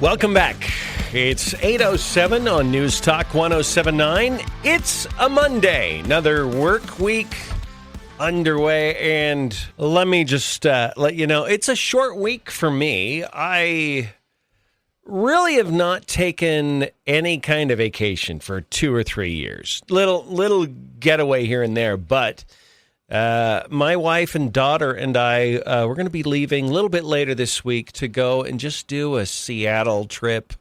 Welcome back. It's 8:07 on News Talk 107.9. It's a Monday, another work week underway, and let me just let you know, it's a short week for me. I really have not taken any kind of vacation for 2 or 3 years. Little getaway here and there, but my wife and daughter and I, we're going to be leaving a little bit later this week to go and just do a Seattle trip.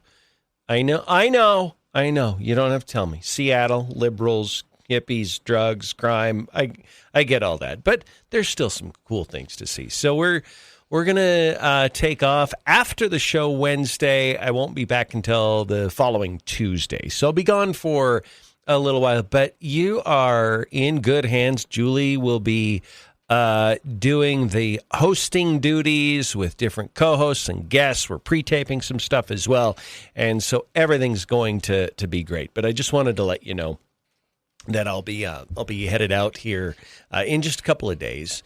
I know. You don't have to tell me. Seattle, liberals, hippies, drugs, crime. I get all that, but there's still some cool things to see. So we're going to take off after the show Wednesday. I won't be back until the following Tuesday. So I'll be gone for a little while, but you are in good hands. Julie will be doing the hosting duties with different co-hosts and guests. We're pre-taping some stuff as well, and so everything's going to be great. But I just wanted to let you know that I'll be headed out here in just a couple of days,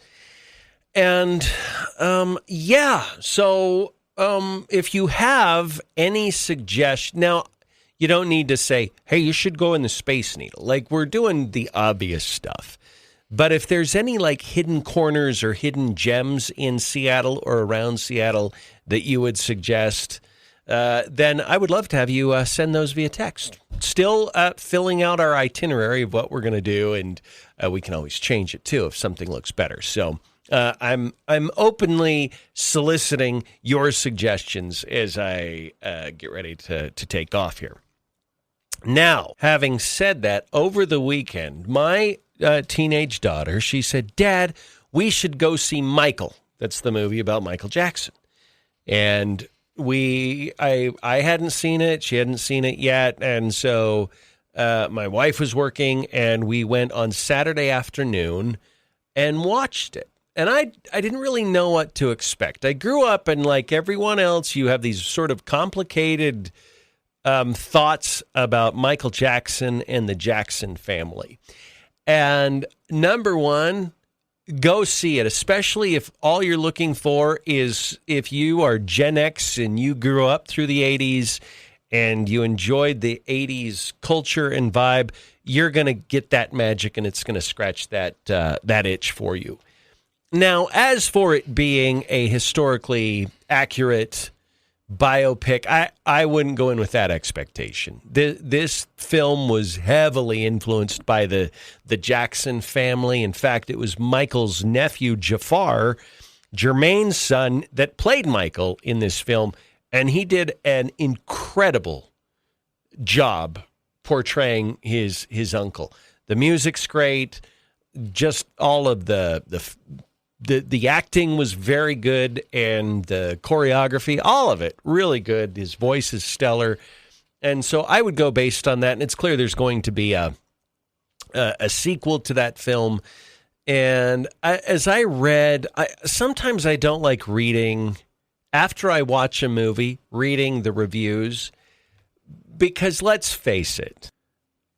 and So if you have any suggestions now. You don't need to say, hey, you should go in the Space Needle. Like, we're doing the obvious stuff. But if there's any, like, hidden corners or hidden gems in Seattle or around Seattle that you would suggest, then I would love to have you send those via text. Still filling out our itinerary of what we're going to do, and we can always change it, too, if something looks better. So I'm openly soliciting your suggestions as I get ready to take off here. Now, having said that, over the weekend, my teenage daughter, she said, Dad, we should go see Michael. That's the movie about Michael Jackson. And I hadn't seen it. She hadn't seen it yet. And so my wife was working, and we went on Saturday afternoon and watched it. And I didn't really know what to expect. I grew up, and like everyone else, you have these sort of complicated thoughts about Michael Jackson and the Jackson family. And number one, go see it, especially if all you're looking for is if you are Gen X and you grew up through the 80s and you enjoyed the 80s culture and vibe, you're going to get that magic, and it's going to scratch that itch for you. Now, as for it being a historically accurate biopic, I wouldn't go in with that expectation. This film was heavily influenced by the Jackson family. In fact, it was Michael's nephew, Jafar, Jermaine's son, that played Michael in this film, and he did an incredible job portraying his uncle. The music's great, just all of the acting was very good, and the choreography, all of it, really good. His voice is stellar. And so I would go based on that. And it's clear there's going to be a sequel to that film. And as I read, sometimes I don't like reading, after I watch a movie, reading the reviews, because let's face it,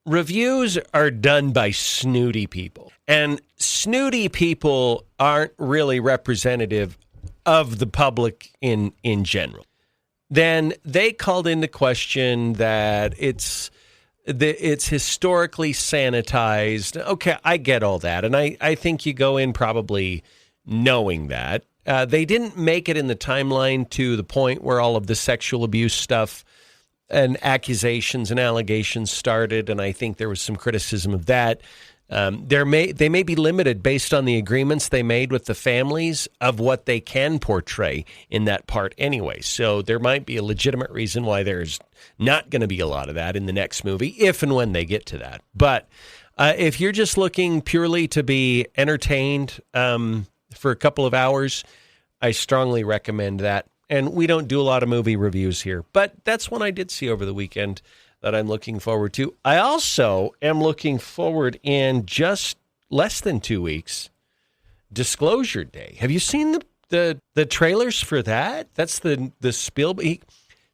reviews are done by snooty people. And snooty people aren't really representative of the public in general. Then they called into question that it's historically sanitized. Okay, I get all that. And I think you go in probably knowing that. They didn't make it in the timeline to the point where all of the sexual abuse stuff and accusations and allegations started, and I think there was some criticism of that. They may be limited based on the agreements they made with the families of what they can portray in that part anyway. So there might be a legitimate reason why there's not going to be a lot of that in the next movie, if and when they get to that. But if you're just looking purely to be entertained for a couple of hours, I strongly recommend that. And we don't do a lot of movie reviews here, but that's one I did see over the weekend that I'm looking forward to. I also am looking forward in just less than 2 weeks, Disclosure Day. Have you seen the trailers for that? That's the Spielberg.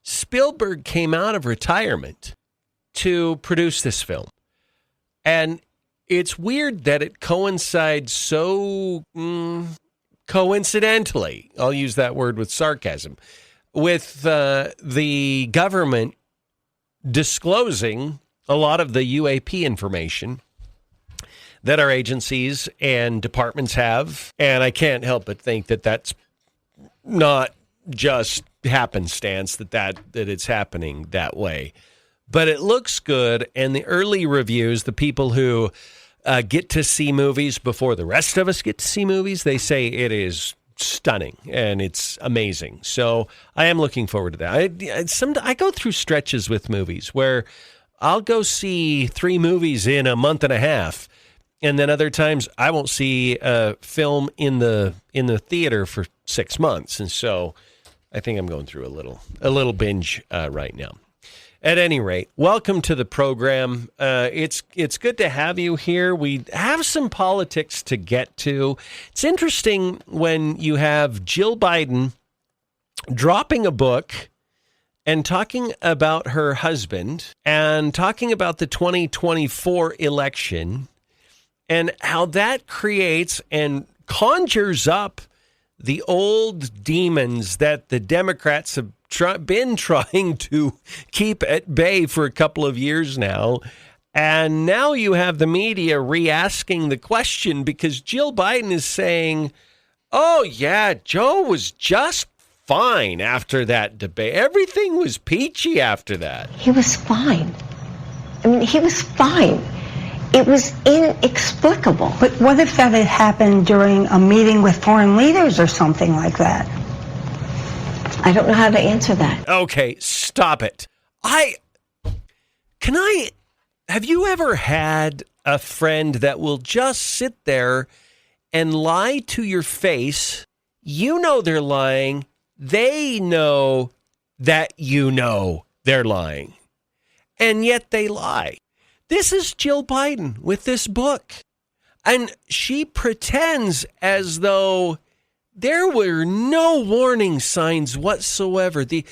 Spielberg came out of retirement to produce this film. And it's weird that it coincides so coincidentally, I'll use that word with sarcasm, with the government disclosing a lot of the UAP information that our agencies and departments have. And I can't help but think that that's not just happenstance, that it's happening that way. But it looks good, and the early reviews, the people who get to see movies before the rest of us get to see movies, they say it is stunning and it's amazing. So I am looking forward to that. I go through stretches with movies where I'll go see 3 movies in a month and a half, and then other times I won't see a film in the theater for 6 months. And so I think I'm going through a little binge right now. At any rate, welcome to the program. It's good to have you here. We have some politics to get to. It's interesting when you have Jill Biden dropping a book and talking about her husband and talking about the 2024 election and how that creates and conjures up the old demons that the Democrats have been trying to keep at bay for a couple of years now. And now you have the media re-asking the question because Jill Biden is saying, oh, yeah, Joe was just fine after that debate. Everything was peachy after that. He was fine. I mean, he was fine. It was inexplicable. But what if that had happened during a meeting with foreign leaders or something like that? I don't know how to answer that. Okay, stop it. Have you ever had a friend that will just sit there and lie to your face? You know they're lying. They know that you know they're lying. And yet they lie. This is Jill Biden with this book. And she pretends as though there were no warning signs whatsoever. The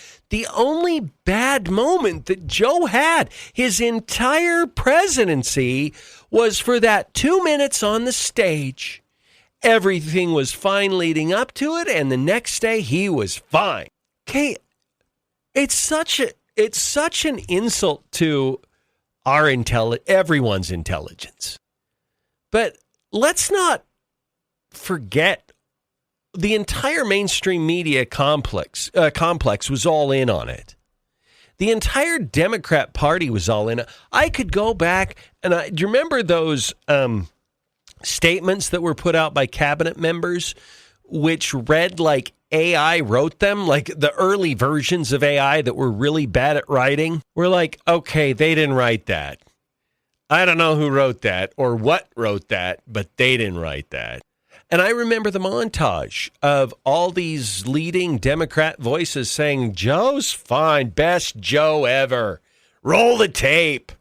only bad moment that Joe had his entire presidency was for that 2 minutes on the stage. Everything was fine leading up to it, and the next day he was fine. Okay, it's such an insult to our everyone's intelligence. But let's not forget the entire mainstream media complex was all in on it. The entire Democrat Party was all in. I could go back and do you remember those statements that were put out by cabinet members, which read like AI wrote them, like the early versions of AI that were really bad at writing? We're like, okay, they didn't write that. I don't know who wrote that or what wrote that, but they didn't write that. And I remember the montage of all these leading Democrat voices saying, Joe's fine, best Joe ever. Roll the tape.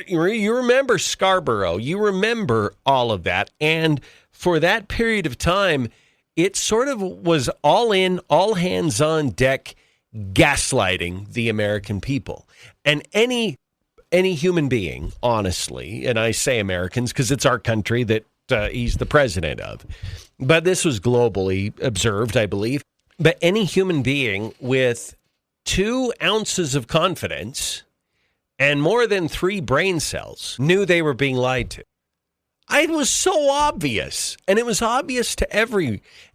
You remember Scarborough. You remember all of that. And for that period of time, it sort of was all in, all hands on deck, gaslighting the American people. And any human being, honestly, and I say Americans because it's our country that he's the president of. But this was globally observed, I believe. But any human being with 2 ounces of confidence and more than 3 brain cells knew they were being lied to. It was so obvious, and it was obvious to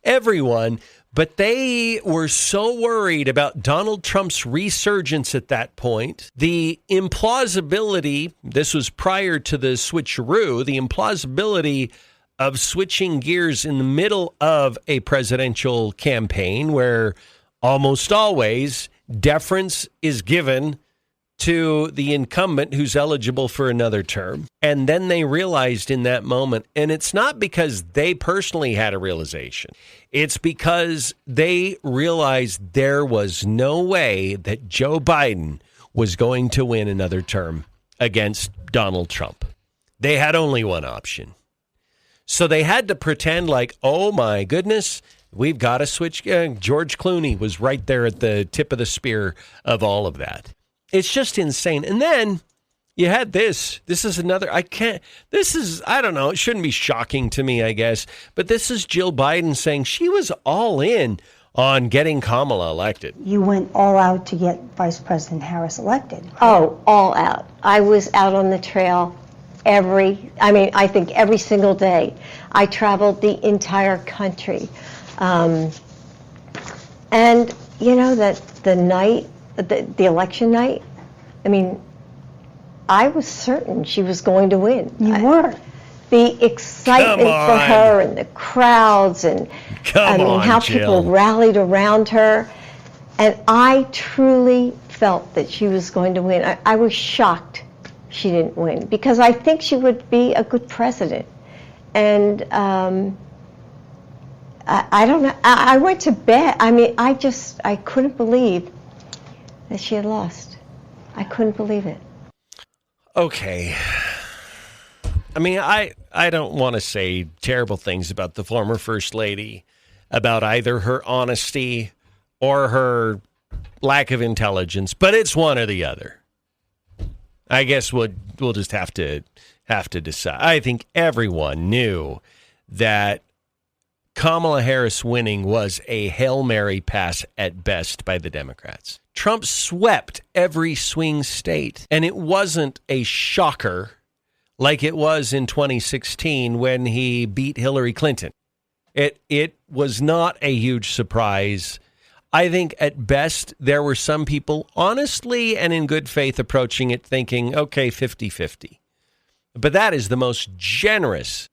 everyone, but they were so worried about Donald Trump's resurgence at that point. The implausibility, this was prior to the switcheroo, the implausibility of switching gears in the middle of a presidential campaign where almost always deference is given to the incumbent who's eligible for another term. And then they realized in that moment, and it's not because they personally had a realization. It's because they realized there was no way that Joe Biden was going to win another term against Donald Trump. They had only one option. So they had to pretend like, oh my goodness, we've got to switch. George Clooney was right there at the tip of the spear of all of that. It's just insane. And then you had this. This is another, I don't know, it shouldn't be shocking to me, I guess. But this is Jill Biden saying she was all in on getting Kamala elected. You went all out to get Vice President Harris elected. Oh, all out. I was out on the trail I think every single day. I traveled the entire country. And, that the night, the election night, I was certain she was going to win. You were. The excitement for her and the crowds and how people rallied around her. And I truly felt that she was going to win. I was shocked she didn't win because I think she would be a good president. And I don't know. I went to bed. I couldn't believe that she had lost. I couldn't believe it. Okay. I don't want to say terrible things about the former First Lady, about either her honesty or her lack of intelligence, but it's one or the other. I guess we'll just have to decide. I think everyone knew that Kamala Harris winning was a Hail Mary pass at best by the Democrats. Trump swept every swing state, and it wasn't a shocker like it was in 2016 when he beat Hillary Clinton. It was not a huge surprise. I think at best there were some people honestly and in good faith approaching it thinking, okay, 50-50. But that is the most generous,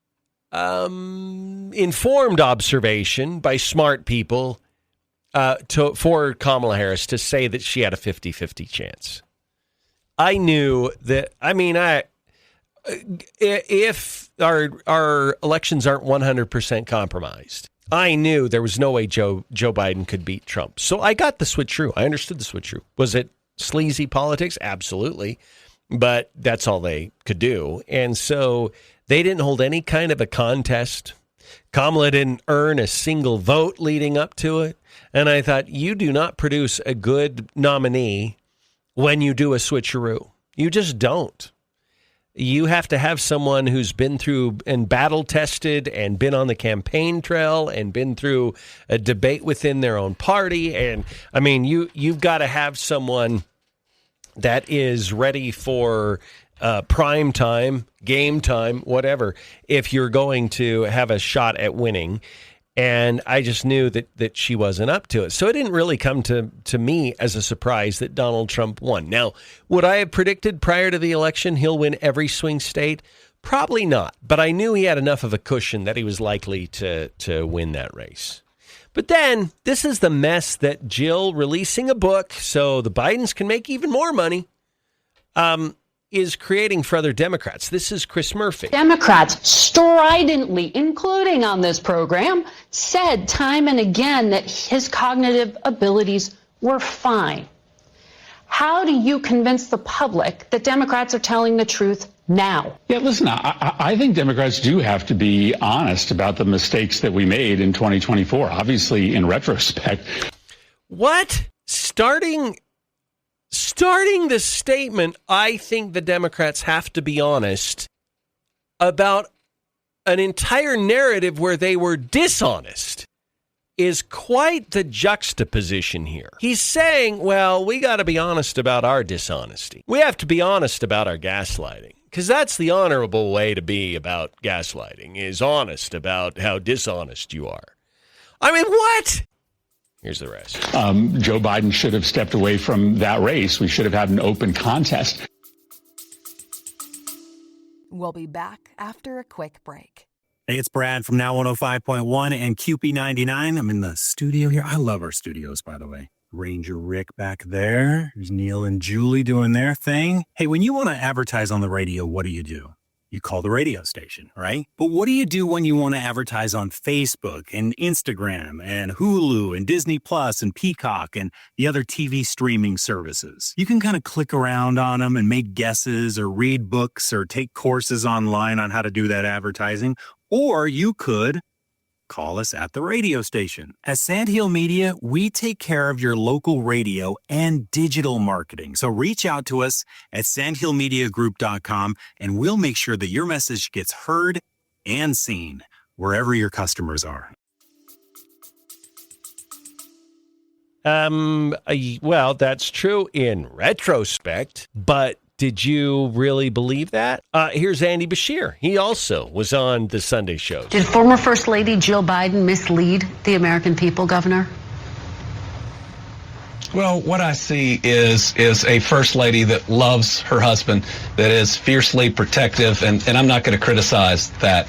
informed observation by smart people for Kamala Harris to say that she had a 50-50 chance. I knew that, if our elections aren't 100% compromised, I knew there was no way Joe Biden could beat Trump. So I got the switcheroo. I understood the switcheroo. Was it sleazy politics? Absolutely. But that's all they could do. And so they didn't hold any kind of a contest. Kamala didn't earn a single vote leading up to it. And I thought, you do not produce a good nominee when you do a switcheroo. You just don't. You have to have someone who's been through and battle tested and been on the campaign trail and been through a debate within their own party. And you've got to have someone that is ready for prime time, game time, whatever, if you're going to have a shot at winning. And I just knew that she wasn't up to it. So it didn't really come to me as a surprise that Donald Trump won. Now, would I have predicted prior to the election he'll win every swing state? Probably not. But I knew he had enough of a cushion that he was likely to win that race. But then this is the mess that Jill releasing a book so the Bidens can make even more money is creating for other Democrats. This is Chris Murphy. Democrats stridently, including on this program, said time and again that his cognitive abilities were fine. How do you convince the public that Democrats are telling the truth now? Yeah, listen, I think Democrats do have to be honest about the mistakes that we made in 2024, obviously in retrospect. What? Starting the statement, I think the Democrats have to be honest about an entire narrative where they were dishonest is quite the juxtaposition here. He's saying, well, we got to be honest about our dishonesty. We have to be honest about our gaslighting, because that's the honorable way to be about gaslighting, is honest about how dishonest you are. What? Here's the rest. Joe Biden should have stepped away from that race. We should have had an open contest. We'll be back after a quick break. Hey, it's Brad from Now 105.1 and QP99. I'm in the studio here. I love our studios, by the way. Ranger Rick back there. There's Neil and Julie doing their thing. Hey, when you want to advertise on the radio, what do? You call the radio station, right? But what do you do when you want to advertise on Facebook and Instagram and Hulu and Disney Plus and Peacock and the other TV streaming services? You can kind of click around on them and make guesses or read books or take courses online on how to do that advertising. Or you could call us at the radio station. At Sandhill Media, we take care of your local radio and digital marketing. So reach out to us at sandhillmediagroup.com and we'll make sure that your message gets heard and seen wherever your customers are. Well, that's true in retrospect, but did you really believe that? Here's Andy Bashir. He also was on the Sunday show. Did former First Lady Jill Biden mislead the American people, Governor? Well, what I see is a first lady that loves her husband, that is fiercely protective, and I'm not going to criticize that.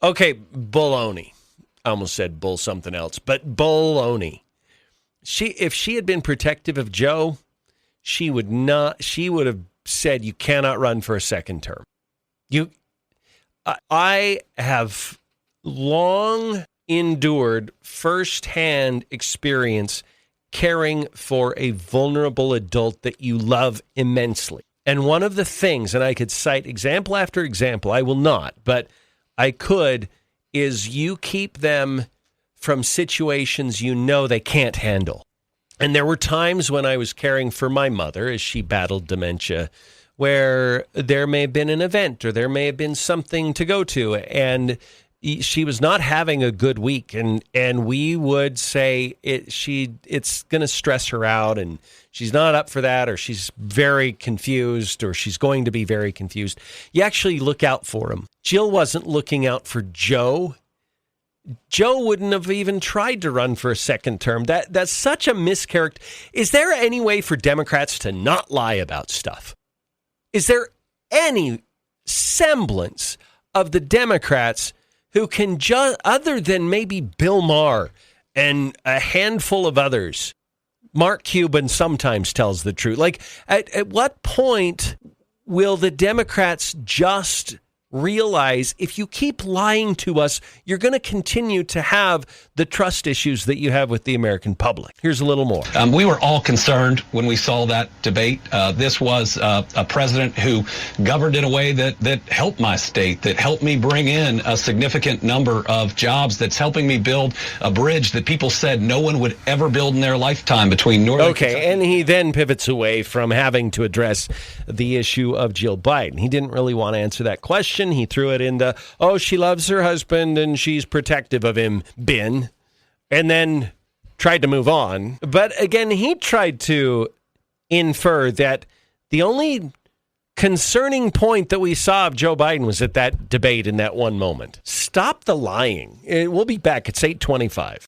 Okay, baloney. I almost said bull something else, but baloney. If she had been protective of Joe, she would have said you cannot run for a second term. I have long endured firsthand experience caring for a vulnerable adult that you love immensely. And one of the things, and I could cite example after example, I will not, but I could, is you keep them from situations you know they can't handle. And there were times when I was caring for my mother as she battled dementia where there may have been an event or there may have been something to go to, and she was not having a good week, and we would say it's going to stress her out, and she's not up for that, or she's very confused, or she's going to be very confused. You actually look out for him. Jill wasn't looking out for Joe. Joe wouldn't have even tried to run for a second term. That's such a mischaracter. Is there any way for Democrats to not lie about stuff? Is there any semblance of the Democrats who can other than maybe Bill Maher and a handful of others? Mark Cuban sometimes tells the truth. Like, at what point will the Democrats just realize if you keep lying to us, you're going to continue to have the trust issues that you have with the American public? Here's a little more. We were all concerned when we saw that debate. This was a president who governed in a way that helped my state, that helped me bring in a significant number of jobs, that's helping me build a bridge that people said no one would ever build in their lifetime between Northern Kentucky. And he then pivots away from having to address the issue of Jill Biden. He didn't really want to answer that question. He threw it in the, she loves her husband and she's protective of him bin, and then tried to move on. But again, he tried to infer that the only concerning point that we saw of Joe Biden was at that debate in that one moment. Stop the lying. We'll be back. It's 8:25.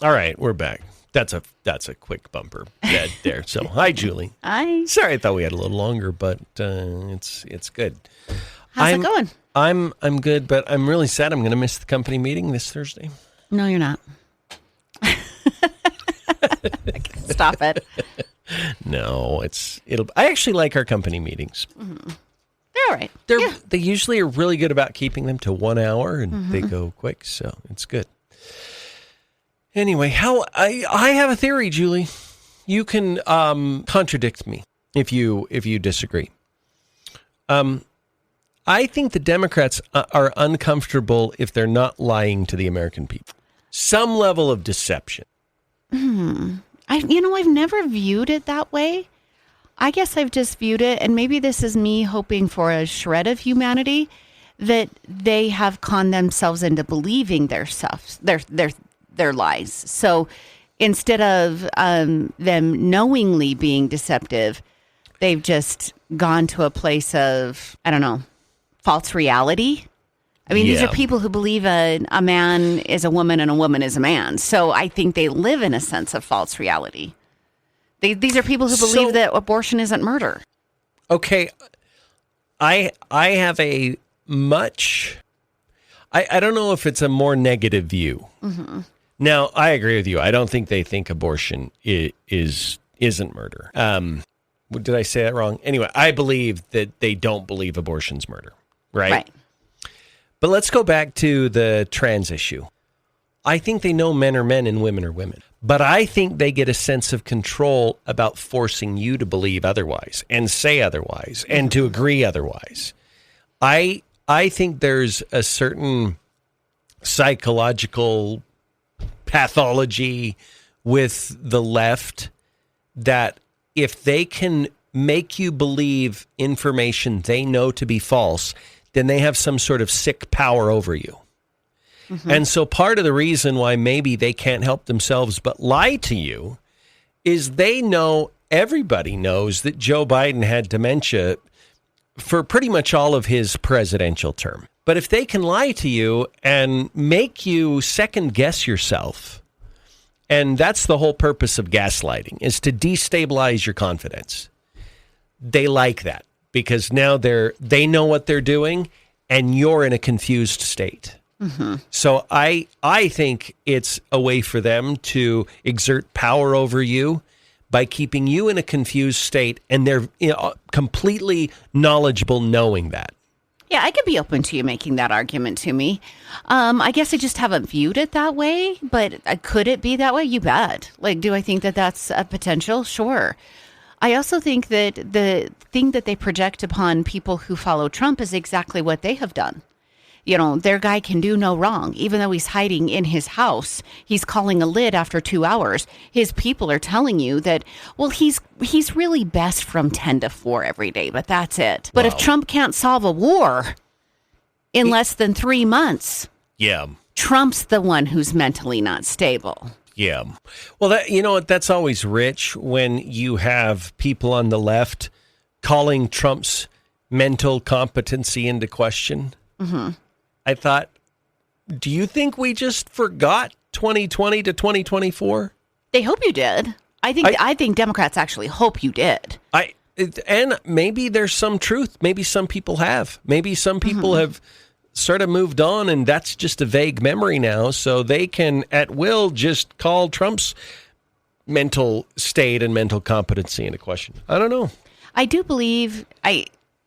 All right, we're back. That's a quick bumper there. So, hi, Julie. Hi. Sorry, I thought we had a little longer, but it's good. How's it going? I'm good, but I'm really sad I'm going to miss the company meeting this Thursday. No, you're not. Stop it. No, I actually like our company meetings. Mm-hmm. They're all right. They usually are really good about keeping them to 1 hour, and they go quick, so it's good. Anyway, I have a theory, Julie. You can contradict me if you disagree. I think the Democrats are uncomfortable if they're not lying to the American people. Some level of deception. I've never viewed it that way. I guess I've just viewed it, and maybe this is me hoping for a shred of humanity, that they have conned themselves into believing their stuff, their lies. So instead of them knowingly being deceptive, they've just gone to a place of, I don't know, false reality. I mean, these are people who believe a man is a woman and a woman is a man. So I think they live in a sense of false reality. These are people who believe that abortion isn't murder. Okay. I have a much, I don't know if it's a more negative view. Mm-hmm. Now, I agree with you. I don't think they think abortion isn't murder. Did I say that wrong? Anyway, I believe that they don't believe abortion's murder, right? But let's go back to the trans issue. I think they know men are men and women are women. But I think they get a sense of control about forcing you to believe otherwise and say otherwise and to agree otherwise. I think there's a certain psychological pathology with the left that if they can make you believe information they know to be false, then they have some sort of sick power over you. And so part of the reason why maybe they can't help themselves but lie to you is everybody knows that Joe Biden had dementia for pretty much all of his presidential term. But if they can lie to you and make you second guess yourself, and that's the whole purpose of gaslighting, is to destabilize your confidence. They like that because now they know what they're doing and you're in a confused state. So I think it's a way for them to exert power over you by keeping you in a confused state, and they're completely knowledgeable knowing that. Yeah, I could be open to you making that argument to me. I guess I just haven't viewed it that way, but could it be that way? You bet. Like, do I think that that's a potential? Sure. I also think that the thing that they project upon people who follow Trump is exactly what they have done. You know, their guy can do no wrong. Even though he's hiding in his house, he's calling a lid after 2 hours. His people are telling you that, well, he's really best from 10 to 4 every day, but that's it. But if Trump can't solve a war in less than 3 months, Trump's the one who's mentally not stable. Yeah. Well, that's always rich when you have people on the left calling Trump's mental competency into question. I thought, do you think we just forgot 2020 to 2024? They hope you did. I think Democrats actually hope you did. And maybe there's some truth. Maybe some people have. Maybe some people have sort of moved on, and that's just a vague memory now. So they can, at will, just call Trump's mental state and mental competency into question. I don't know. I do believe, I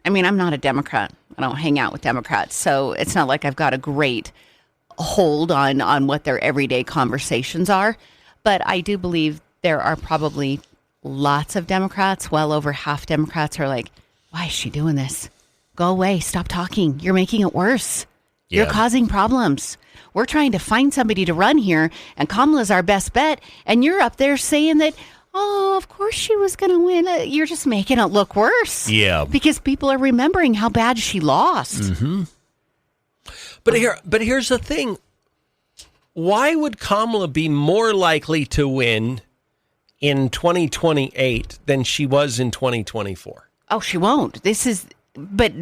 mean, I'm not a Democrat. I don't hang out with Democrats, so it's not like I've got a great hold on what their everyday conversations are. But I do believe there are probably lots of Democrats, well over half Democrats, are like, why is she doing this? Go away. Stop talking. You're making it worse. You're causing problems. We're trying to find somebody to run here, and Kamala's our best bet, and you're up there saying that, oh, of course she was going to win. You're just making it look worse. Yeah. Because people are remembering how bad she lost. But here's the thing. Why would Kamala be more likely to win in 2028 than she was in 2024? Oh, she won't. But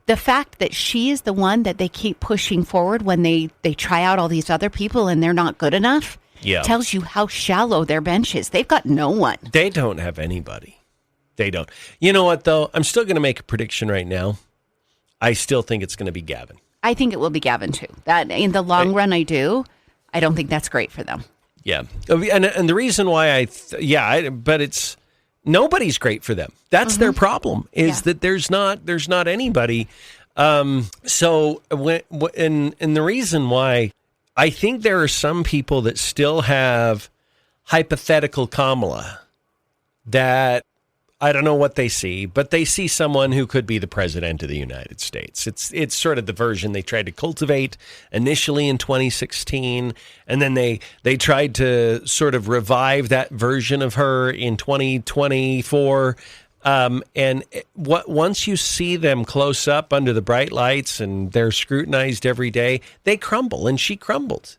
the fact that she is the one that they keep pushing forward when they try out all these other people and they're not good enough. Tells you how shallow their bench is. They've got no one. They don't have anybody. They don't. You know what, though? I'm still going to make a prediction right now. I still think it's going to be Gavin. I think it will be Gavin, too. That in the long run, I do. I don't think that's great for them. Yeah. And the reason why but it's nobody's great for them. That's their problem, is that there's not anybody. So the reason why I think there are some people that still have hypothetical Kamala that I don't know what they see, but they see someone who could be the president of the United States. It's sort of the version they tried to cultivate initially in 2016, and then they tried to sort of revive that version of her in 2024. Once you see them close up under the bright lights and they're scrutinized every day, they crumble, and she crumbled.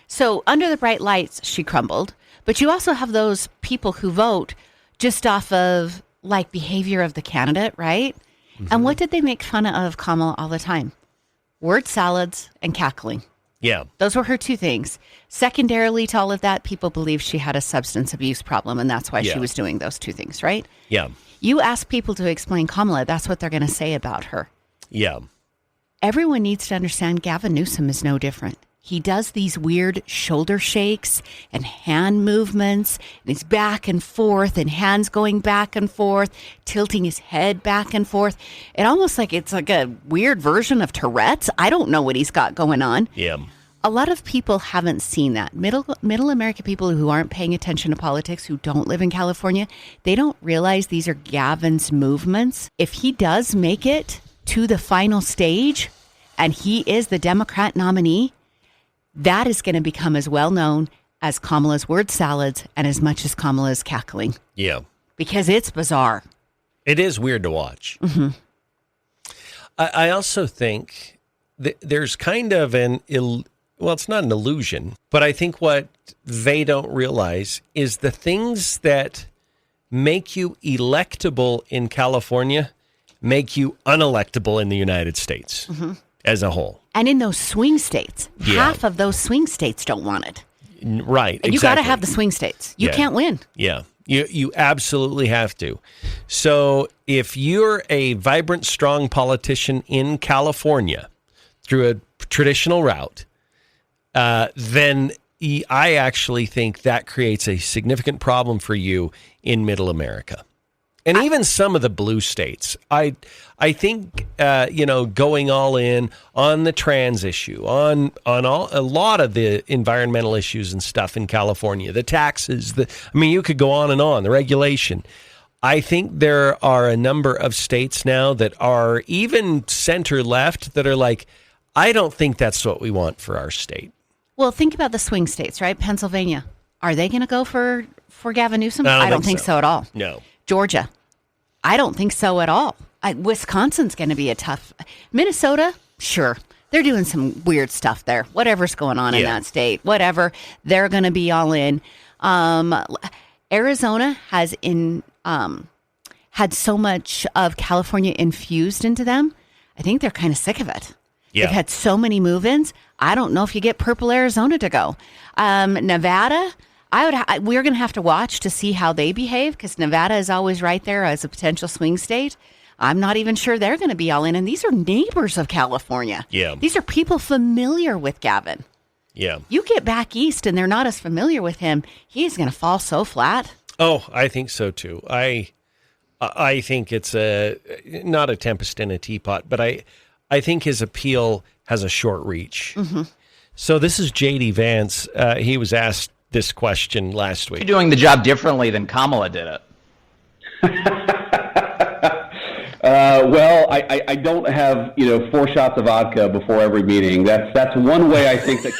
So under the bright lights, she crumbled. But you also have those people who vote just off of like behavior of the candidate, right? And what did they make fun of Kamala all the time? Word salads and cackling. Yeah. Those were her two things. Secondarily to all of that, people believe she had a substance abuse problem, and that's why she was doing those two things, right? Yeah. You ask people to explain Kamala, that's what they're going to say about her. Yeah. Everyone needs to understand Gavin Newsom is no different. He does these weird shoulder shakes and hand movements, and he's back and forth, and hands going back and forth, tilting his head back and forth. It almost like it's like a weird version of Tourette's. I don't know what he's got going on. Yeah. A lot of people haven't seen that. Middle American people who aren't paying attention to politics, who don't live in California, they don't realize these are Gavin's movements. If he does make it to the final stage and he is the Democrat nominee, that is going to become as well known as Kamala's word salads and as much as Kamala's cackling. Yeah. Because it's bizarre. It is weird to watch. I also think that there's kind of well, it's not an illusion, but I think what they don't realize is the things that make you electable in California make you unelectable in the United States as a whole. And in those swing states, half of those swing states don't want it. Right, and you got to have the swing states. You can't win. Yeah, you absolutely have to. So if you're a vibrant, strong politician in California through a traditional route, then I actually think that creates a significant problem for you in Middle America. And even some of the blue states, I think, going all in on the trans issue, on a lot of the environmental issues and stuff in California, the taxes, you could go on and on, the regulation. I think there are a number of states now that are even center left that are like, I don't think that's what we want for our state. Well, think about the swing states, right? Pennsylvania. Are they going to go for Gavin Newsom? I don't think so at all. No. Georgia. I don't think so at all. Wisconsin's going to be a tough. Minnesota, sure. They're doing some weird stuff there. Whatever's going on in that state, whatever, they're going to be all in. Arizona has had so much of California infused into them. I think they're kind of sick of it. Yeah. They've had so many move-ins. I don't know if you get purple Arizona to go. Nevada, we're going to have to watch to see how they behave because Nevada is always right there as a potential swing state. I'm not even sure they're going to be all in. And these are neighbors of California. Yeah. These are people familiar with Gavin. Yeah. You get back east and they're not as familiar with him, he's going to fall so flat. Oh, I think so too. I think it's not a tempest in a teapot, but I think his appeal has a short reach. Mm-hmm. So this is J.D. Vance. He was asked this question last week. You're doing the job differently than Kamala did it. Well, I don't have 4 shots of vodka before every meeting. That's one way I think that.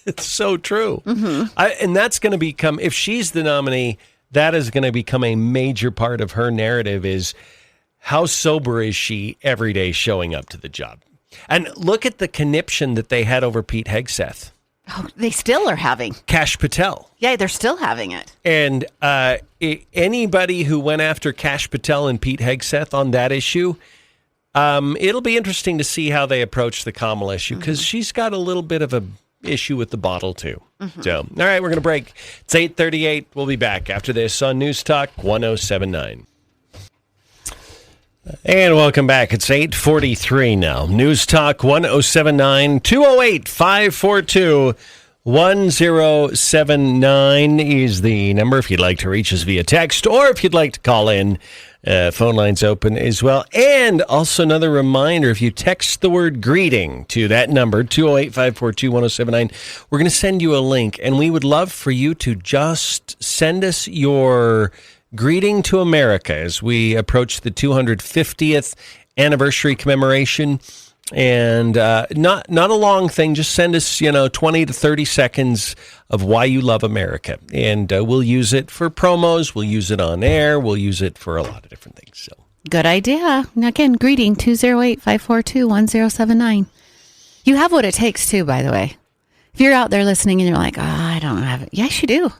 It's so true. Mm-hmm. And that's going to become, if she's the nominee, that is going to become a major part of her narrative is how sober is she every day showing up to the job. And look at the conniption that they had over Pete Hegseth. Oh, they still are having. Kash Patel. Yeah, they're still having it. And anybody who went after Kash Patel and Pete Hegseth on that issue, it'll be interesting to see how they approach the Kamala issue because she's got a little bit of a issue with the bottle too. Mm-hmm. So, all right, we're going to break. It's 8:38. We'll be back after this on News Talk 1079. And welcome back. It's 8:43 now. News Talk 1079 208-542-1079 is the number if you'd like to reach us via text or if you'd like to call in. Phone lines open as well. And also another reminder, if you text the word greeting to that number, 208-542-1079, we're going to send you a link. And we would love for you to just send us your greeting to America as we approach the 250th anniversary commemoration. And not a long thing. Just send us, 20 to 30 seconds of why you love America. And we'll use it for promos. We'll use it on air. We'll use it for a lot of different things. So good idea. Again, greeting 208-542-1079. You have what it takes too, by the way. If you're out there listening and you're like, I don't have it. Yes, you do.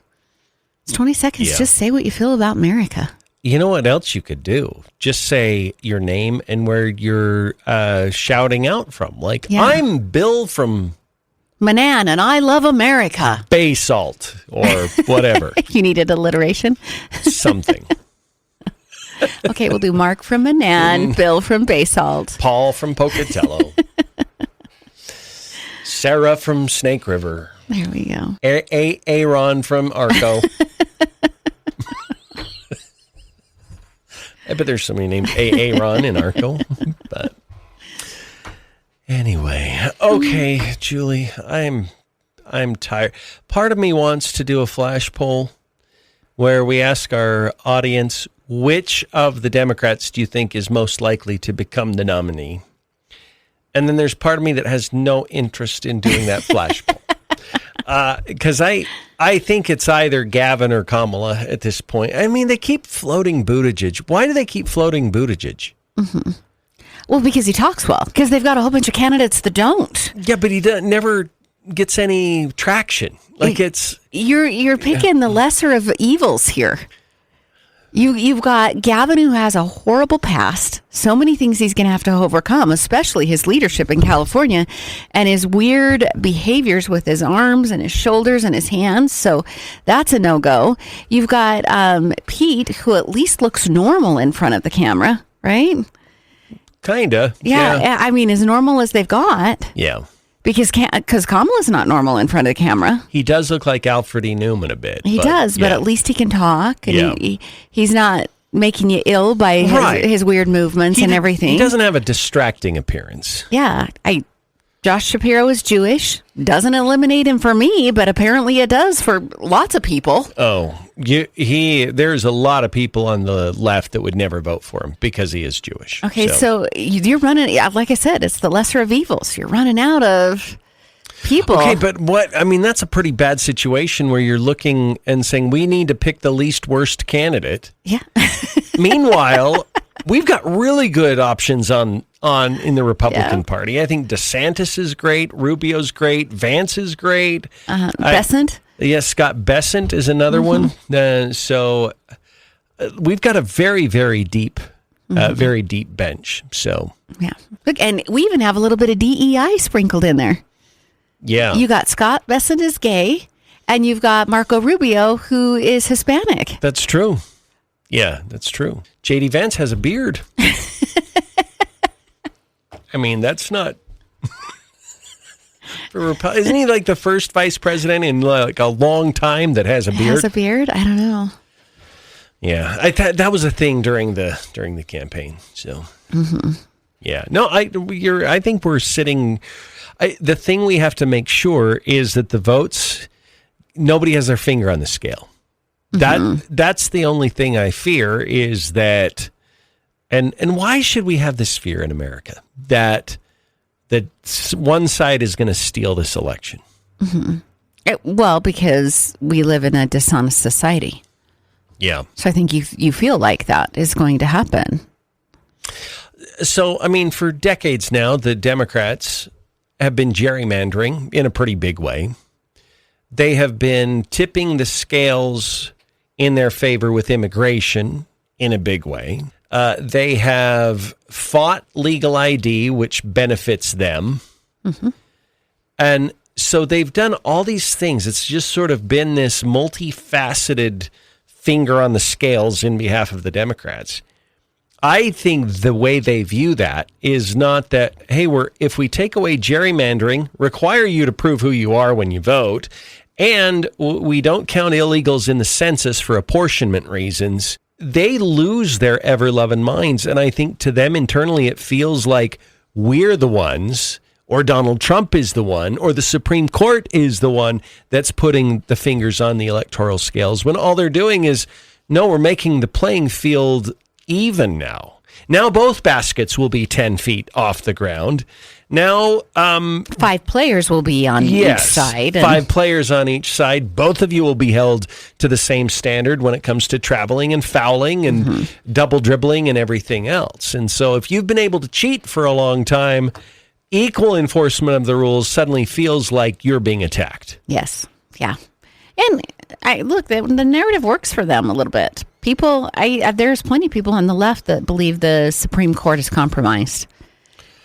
It's 20 seconds. Yeah. Just say what you feel about America. You know what else you could do? Just say your name and where you're shouting out from. Like, I'm Bill from Manan, and I love America. Bay Salt or whatever. You needed alliteration? Something. Okay, we'll do Mark from Manan, Bill from Bay Salt. Paul from Pocatello. Sarah from Snake River. There we go. Aaron from Arco. I bet there's so many names Aaron in Arco. But anyway, okay, Julie, I'm tired. Part of me wants to do a flash poll where we ask our audience, which of the Democrats do you think is most likely to become the nominee? And then there's part of me that has no interest in doing that flash poll. Because I think it's either Gavin or Kamala at this point. I mean, they keep floating Buttigieg. Why do they keep floating Buttigieg? Mm-hmm. Well, because he talks well. Because they've got a whole bunch of candidates that don't. Yeah, but he never gets any traction. Like you're picking the lesser of evils here. You've got Gavin, who has a horrible past, so many things he's going to have to overcome, especially his leadership in California and his weird behaviors with his arms and his shoulders and his hands. So that's a no-go. You've got Pete, who at least looks normal in front of the camera, right? Kinda. Yeah. I mean, as normal as they've got. Yeah. Because Kamala's not normal in front of the camera. He does look like Alfred E. Newman a bit. He does, but at least he can talk. And he's not making you ill by his weird movements and everything. He doesn't have a distracting appearance. Yeah. Josh Shapiro is Jewish. Doesn't eliminate him for me, but apparently it does for lots of people. Oh, there's a lot of people on the left that would never vote for him because he is Jewish. Okay, so you're running, like I said, it's the lesser of evils. You're running out of people. Okay, but that's a pretty bad situation where you're looking and saying, we need to pick the least worst candidate. Yeah. Meanwhile, we've got really good options in the Republican Party. I think DeSantis is great. Rubio's great. Vance is great. Bessent? Yes, Scott Bessent is another one. So we've got a very, very deep, very deep bench. So yeah. Look, and we even have a little bit of DEI sprinkled in there. Yeah. You got Scott Bessent is gay, and you've got Marco Rubio, who is Hispanic. That's true. Yeah, that's true. J.D. Vance has a beard. I mean, that's not... Isn't he like the first vice president in like a long time that has a beard? Has a beard? I don't know. Yeah, I thought that was a thing during the campaign. So, yeah, no, I think we're sitting. The thing we have to make sure is that the votes, nobody has their finger on the scale. That's the only thing I fear is that, and why should we have this fear in America that one side is going to steal this election? Well, because we live in a dishonest society. Yeah. So I think you feel like that is going to happen. So, I mean, for decades now, the Democrats have been gerrymandering in a pretty big way. They have been tipping the scales in their favor with immigration in a big way. They have fought legal ID, which benefits them. And so they've done all these things. It's just sort of been this multifaceted finger on the scales in behalf of the Democrats. I think the way they view that is not that, hey, if we take away gerrymandering, require you to prove who you are when you vote, and we don't count illegals in the census for apportionment reasons, they lose their ever-loving minds. And I think to them internally, it feels like we're the ones, or Donald Trump is the one, or the Supreme Court is the one that's putting the fingers on the electoral scales, when all they're doing is, no, we're making the playing field even now. Now both baskets will be 10 feet off the ground. Now, 5 players will be on each side. 5 players on each side. Both of you will be held to the same standard when it comes to traveling and fouling and double dribbling and everything else. And so if you've been able to cheat for a long time, equal enforcement of the rules suddenly feels like you're being attacked. Yes. Yeah. And look, the narrative works for them a little bit. There's plenty of people on the left that believe the Supreme Court is compromised.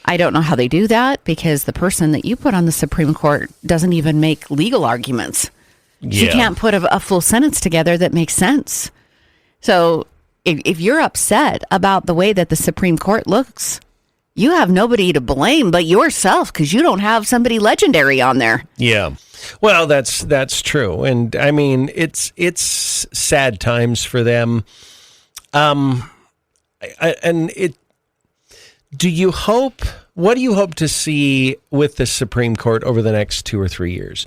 I don't know how they do that, because the person that you put on the Supreme Court doesn't even make legal arguments. She can't put a full sentence together that makes sense. So if you're upset about the way that the Supreme Court looks, you have nobody to blame but yourself, because you don't have somebody legendary on there. Yeah. Well, that's true. And I mean, it's sad times for them. What do you hope to see with the Supreme Court over the next 2 or 3 years?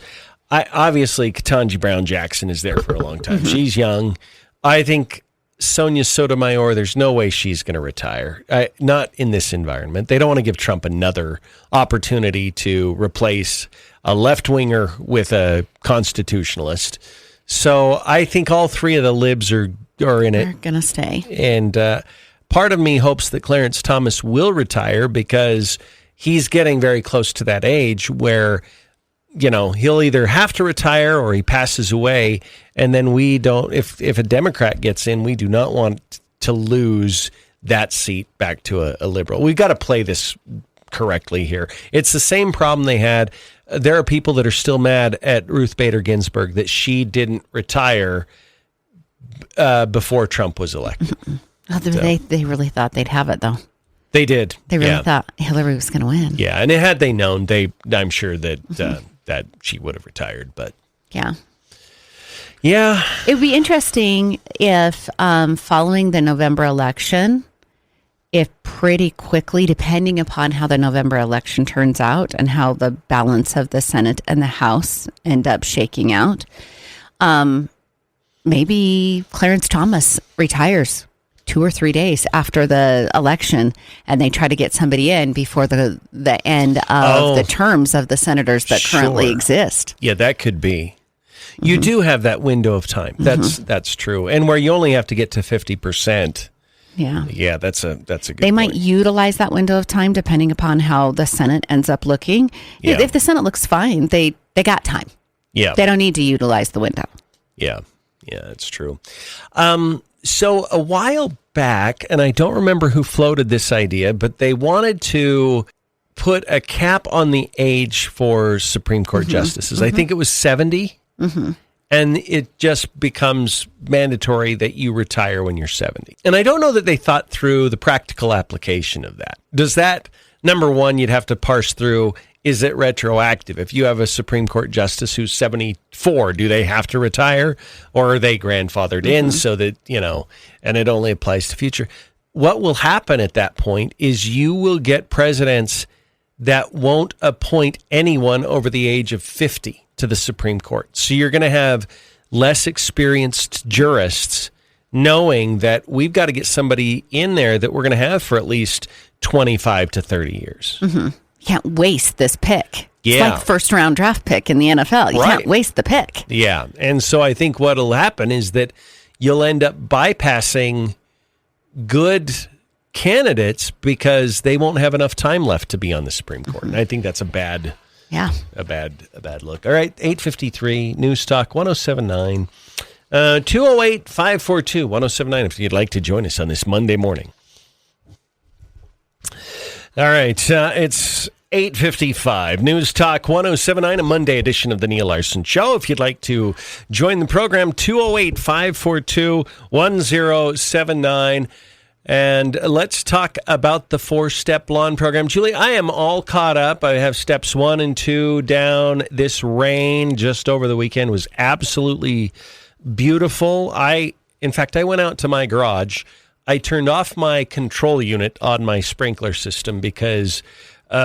Obviously, Ketanji Brown Jackson is there for a long time. She's young. I think Sonia Sotomayor, there's no way she's going to retire. Not in this environment. They don't want to give Trump another opportunity to replace a left-winger with a constitutionalist. So I think all 3 of the libs are in it. They're going to stay. And part of me hopes that Clarence Thomas will retire, because he's getting very close to that age where he'll either have to retire or he passes away. And then we don't, if a Democrat gets in, we do not want to lose that seat back to a liberal. We've got to play this correctly here. It's the same problem they had. There are people that are still mad at Ruth Bader Ginsburg that she didn't retire before Trump was elected. They really thought they'd have it, though. They did. They really thought Hillary was going to win. Yeah, and had they known, I'm sure that that she would have retired. But yeah. It would be interesting if following the November election, if pretty quickly, depending upon how the November election turns out and how the balance of the Senate and the House end up shaking out, maybe Clarence Thomas retires 2 or 3 days after the election, and they try to get somebody in before the end of the terms of the senators that currently exist. Yeah, that could be. You do have that window of time. That's true, and where you only have to get to 50%. Yeah, that's a good. They might utilize that window of time depending upon how the Senate ends up looking. Yeah. If the Senate looks fine, they got time. Yeah, they don't need to utilize the window. Yeah, it's true. So a while back, and I don't remember who floated this idea, but they wanted to put a cap on the age for Supreme Court justices. I think it was 70. And it just becomes mandatory that you retire when you're 70. And I don't know that they thought through the practical application of that. Does that, number one, you'd have to parse through, is it retroactive? If you have a Supreme Court justice who's 74, do they have to retire? Or are they grandfathered in so that, and it only applies to future? What will happen at that point is you will get presidents that won't appoint anyone over the age of 50 to the Supreme Court. So you're going to have less experienced jurists knowing that we've got to get somebody in there that we're going to have for at least 25 to 30 years. You can't waste this pick. Yeah. It's like first round draft pick in the NFL. You can't waste the pick. Yeah. And so I think what'll happen is that you'll end up bypassing good candidates because they won't have enough time left to be on the Supreme Court. And I think that's a bad look. All right, 8:53 News Talk 107.9 208-542-1079 if you'd like to join us on this Monday morning. All right, it's 8:55 News Talk 107.9, a Monday edition of the Neal Larson Show. If you'd like to join the program, 208-542-1079. And let's talk about the 4-step lawn program. Julie, I am all caught up. I have steps 1 and 2 down. This rain just over the weekend was absolutely beautiful. In fact, I went out to my garage. I turned off my control unit on my sprinkler system because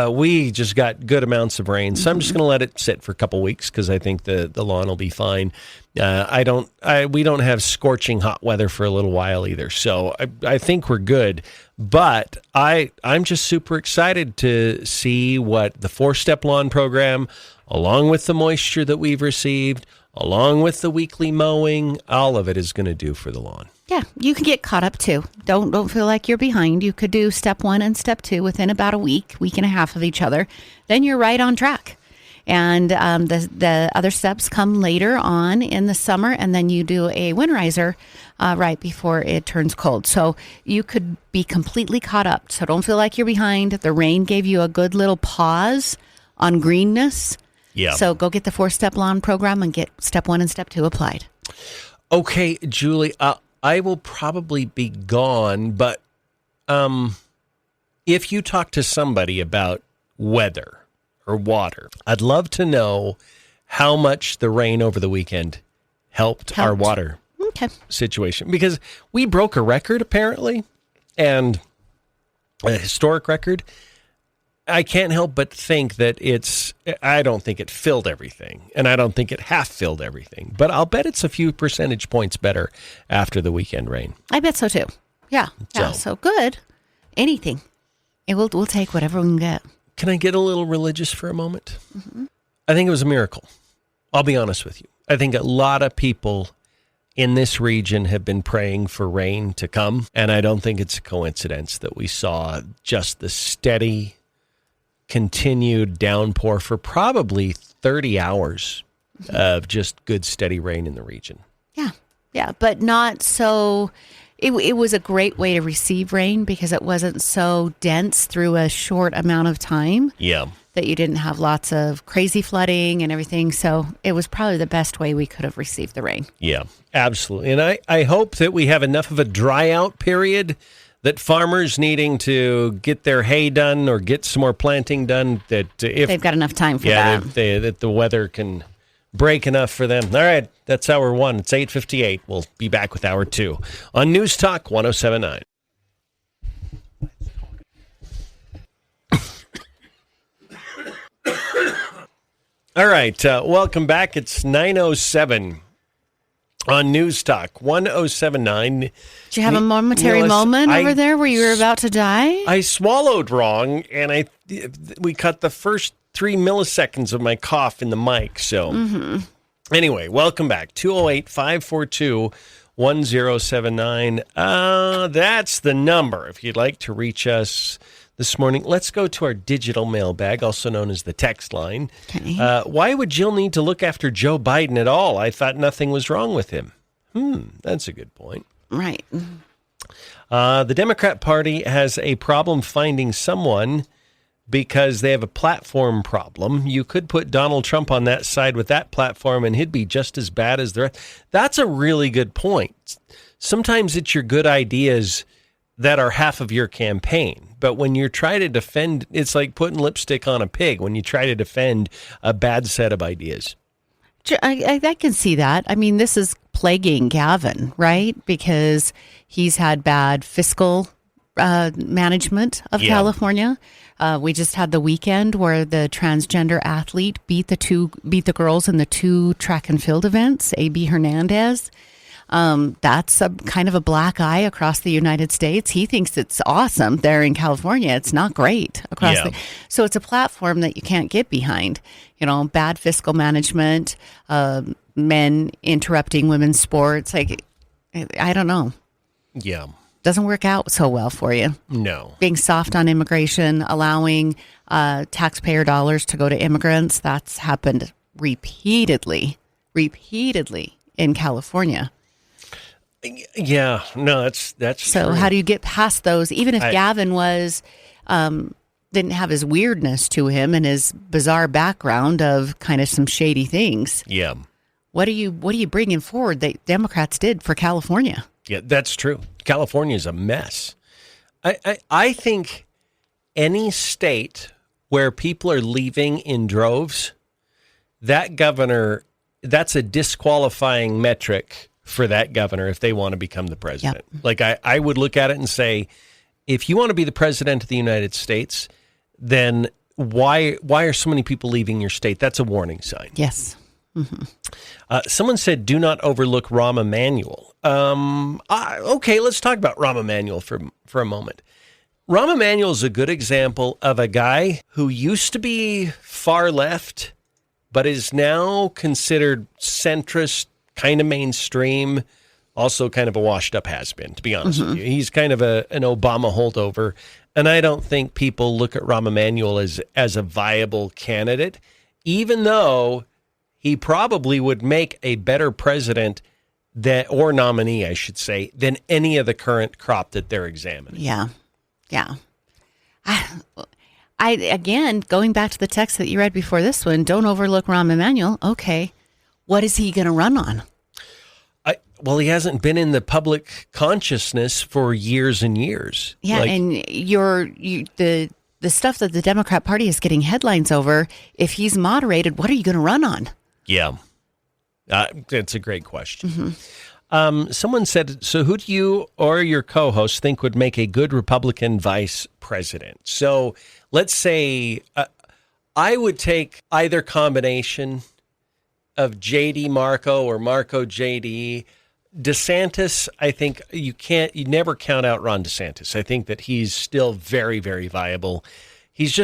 we just got good amounts of rain. So I'm just going to let it sit for a couple weeks because I think the lawn will be fine. We don't have scorching hot weather for a little while either. So I think we're good. But I'm just super excited to see what the 4-step lawn program, along with the moisture that we've received, along with the weekly mowing, all of it is going to do for the lawn. Yeah, you can get caught up too. Don't feel like you're behind. You could do step 1 and step 2 within about a week and a half of each other. Then you're right on track. And the other steps come later on in the summer, and then you do a winterizer right before it turns cold. So you could be completely caught up. So don't feel like you're behind. The rain gave you a good little pause on greenness. Yeah. So go get the 4-step lawn program and get step 1 and step 2 applied. Okay, Julie, I will probably be gone, but if you talk to somebody about weather or water, I'd love to know how much the rain over the weekend helped. Our water situation, because we broke a record apparently, and a historic record. I can't help but think that I don't think it filled everything, and I don't think it half filled everything, but I'll bet it's a few percentage points better after the weekend rain. I bet so too. Yeah. So good. Anything. We'll take whatever we can get. Can I get a little religious for a moment? I think it was a miracle. I'll be honest with you. I think a lot of people in this region have been praying for rain to come, and I don't think it's a coincidence that we saw just the steady continued downpour for probably 30 hours of just good, steady rain in the region. Yeah, but not so. It was a great way to receive rain because it wasn't so dense through a short amount of time. Yeah. That you didn't have lots of crazy flooding and everything. So it was probably the best way we could have received the rain. Yeah, absolutely. And I hope that we have enough of a dry out period that farmers needing to get their hay done or get some more planting done, that if they've got enough time for that. That the weather can break enough for them. All right, that's hour one. It's 8:58. We'll be back with hour two on News Talk 107.9. All right, welcome back. It's 9:07 on News Talk 107.9. Did you have a momentary moment over there where you were about to die? I swallowed wrong, and we cut the first 3 milliseconds of my cough in the mic. So anyway, welcome back. 208-542-1079. That's the number if you'd like to reach us this morning. Let's go to our digital mailbag, also known as the text line. Okay. Why would Jill need to look after Joe Biden at all? I thought nothing was wrong with him. That's a good point. Right. The Democrat Party has a problem finding someone because they have a platform problem. You could put Donald Trump on that side with that platform, and he'd be just as bad as the rest. That's a really good point. Sometimes it's your good ideas that are half of your campaign. But when you try to defend, it's like putting lipstick on a pig when you try to defend a bad set of ideas. I can see that. I mean, this is plaguing Gavin, right? Because he's had bad fiscal management of California. We just had the weekend where the transgender athlete beat the girls in the 2 track and field events, A.B. Hernandez. That's a kind of a black eye across the United States. He thinks it's awesome there in California. It's not great across so it's a platform that you can't get behind. You know, bad fiscal management, men interrupting women's sports. Like, I don't know. Yeah. Doesn't work out so well for you. No. Being soft on immigration, allowing taxpayer dollars to go to immigrants. That's happened repeatedly in California. Yeah, no, that's so true. How do you get past those? Even if Gavin was didn't have his weirdness to him and his bizarre background of kind of some shady things. Yeah. What are you bringing forward that Democrats did for California? Yeah, that's true. California is a mess. I think any state where people are leaving in droves, that governor, that's a disqualifying metric for that governor if they want to become the president. Yep. Like I would look at it and say, if you want to be the president of the United States, then why are so many people leaving your state? That's a warning sign. Yes. Mm-hmm. Someone said, do not overlook Rahm Emanuel. Okay, let's talk about Rahm Emanuel for a moment. Rahm Emanuel is a good example of a guy who used to be far left, but is now considered centrist, kind of mainstream, also kind of a washed-up has-been, to be honest with you. He's kind of an Obama holdover, and I don't think people look at Rahm Emanuel as a viable candidate, even though he probably would make a better president or nominee, I should say, than any of the current crop that they're examining. Yeah. I again, going back to the text that you read before this one, don't overlook Rahm Emanuel. Okay. What is he going to run on? Well, he hasn't been in the public consciousness for years and years. Yeah, and the stuff that the Democrat Party is getting headlines over, if he's moderated, what are you going to run on? Yeah, that's a great question. Someone said, so who do you or your co-host think would make a good Republican vice president? So let's say I would take either combination of JD Marco or Marco JD. DeSantis, I think you never count out Ron DeSantis. I think that he's still very, very viable. He's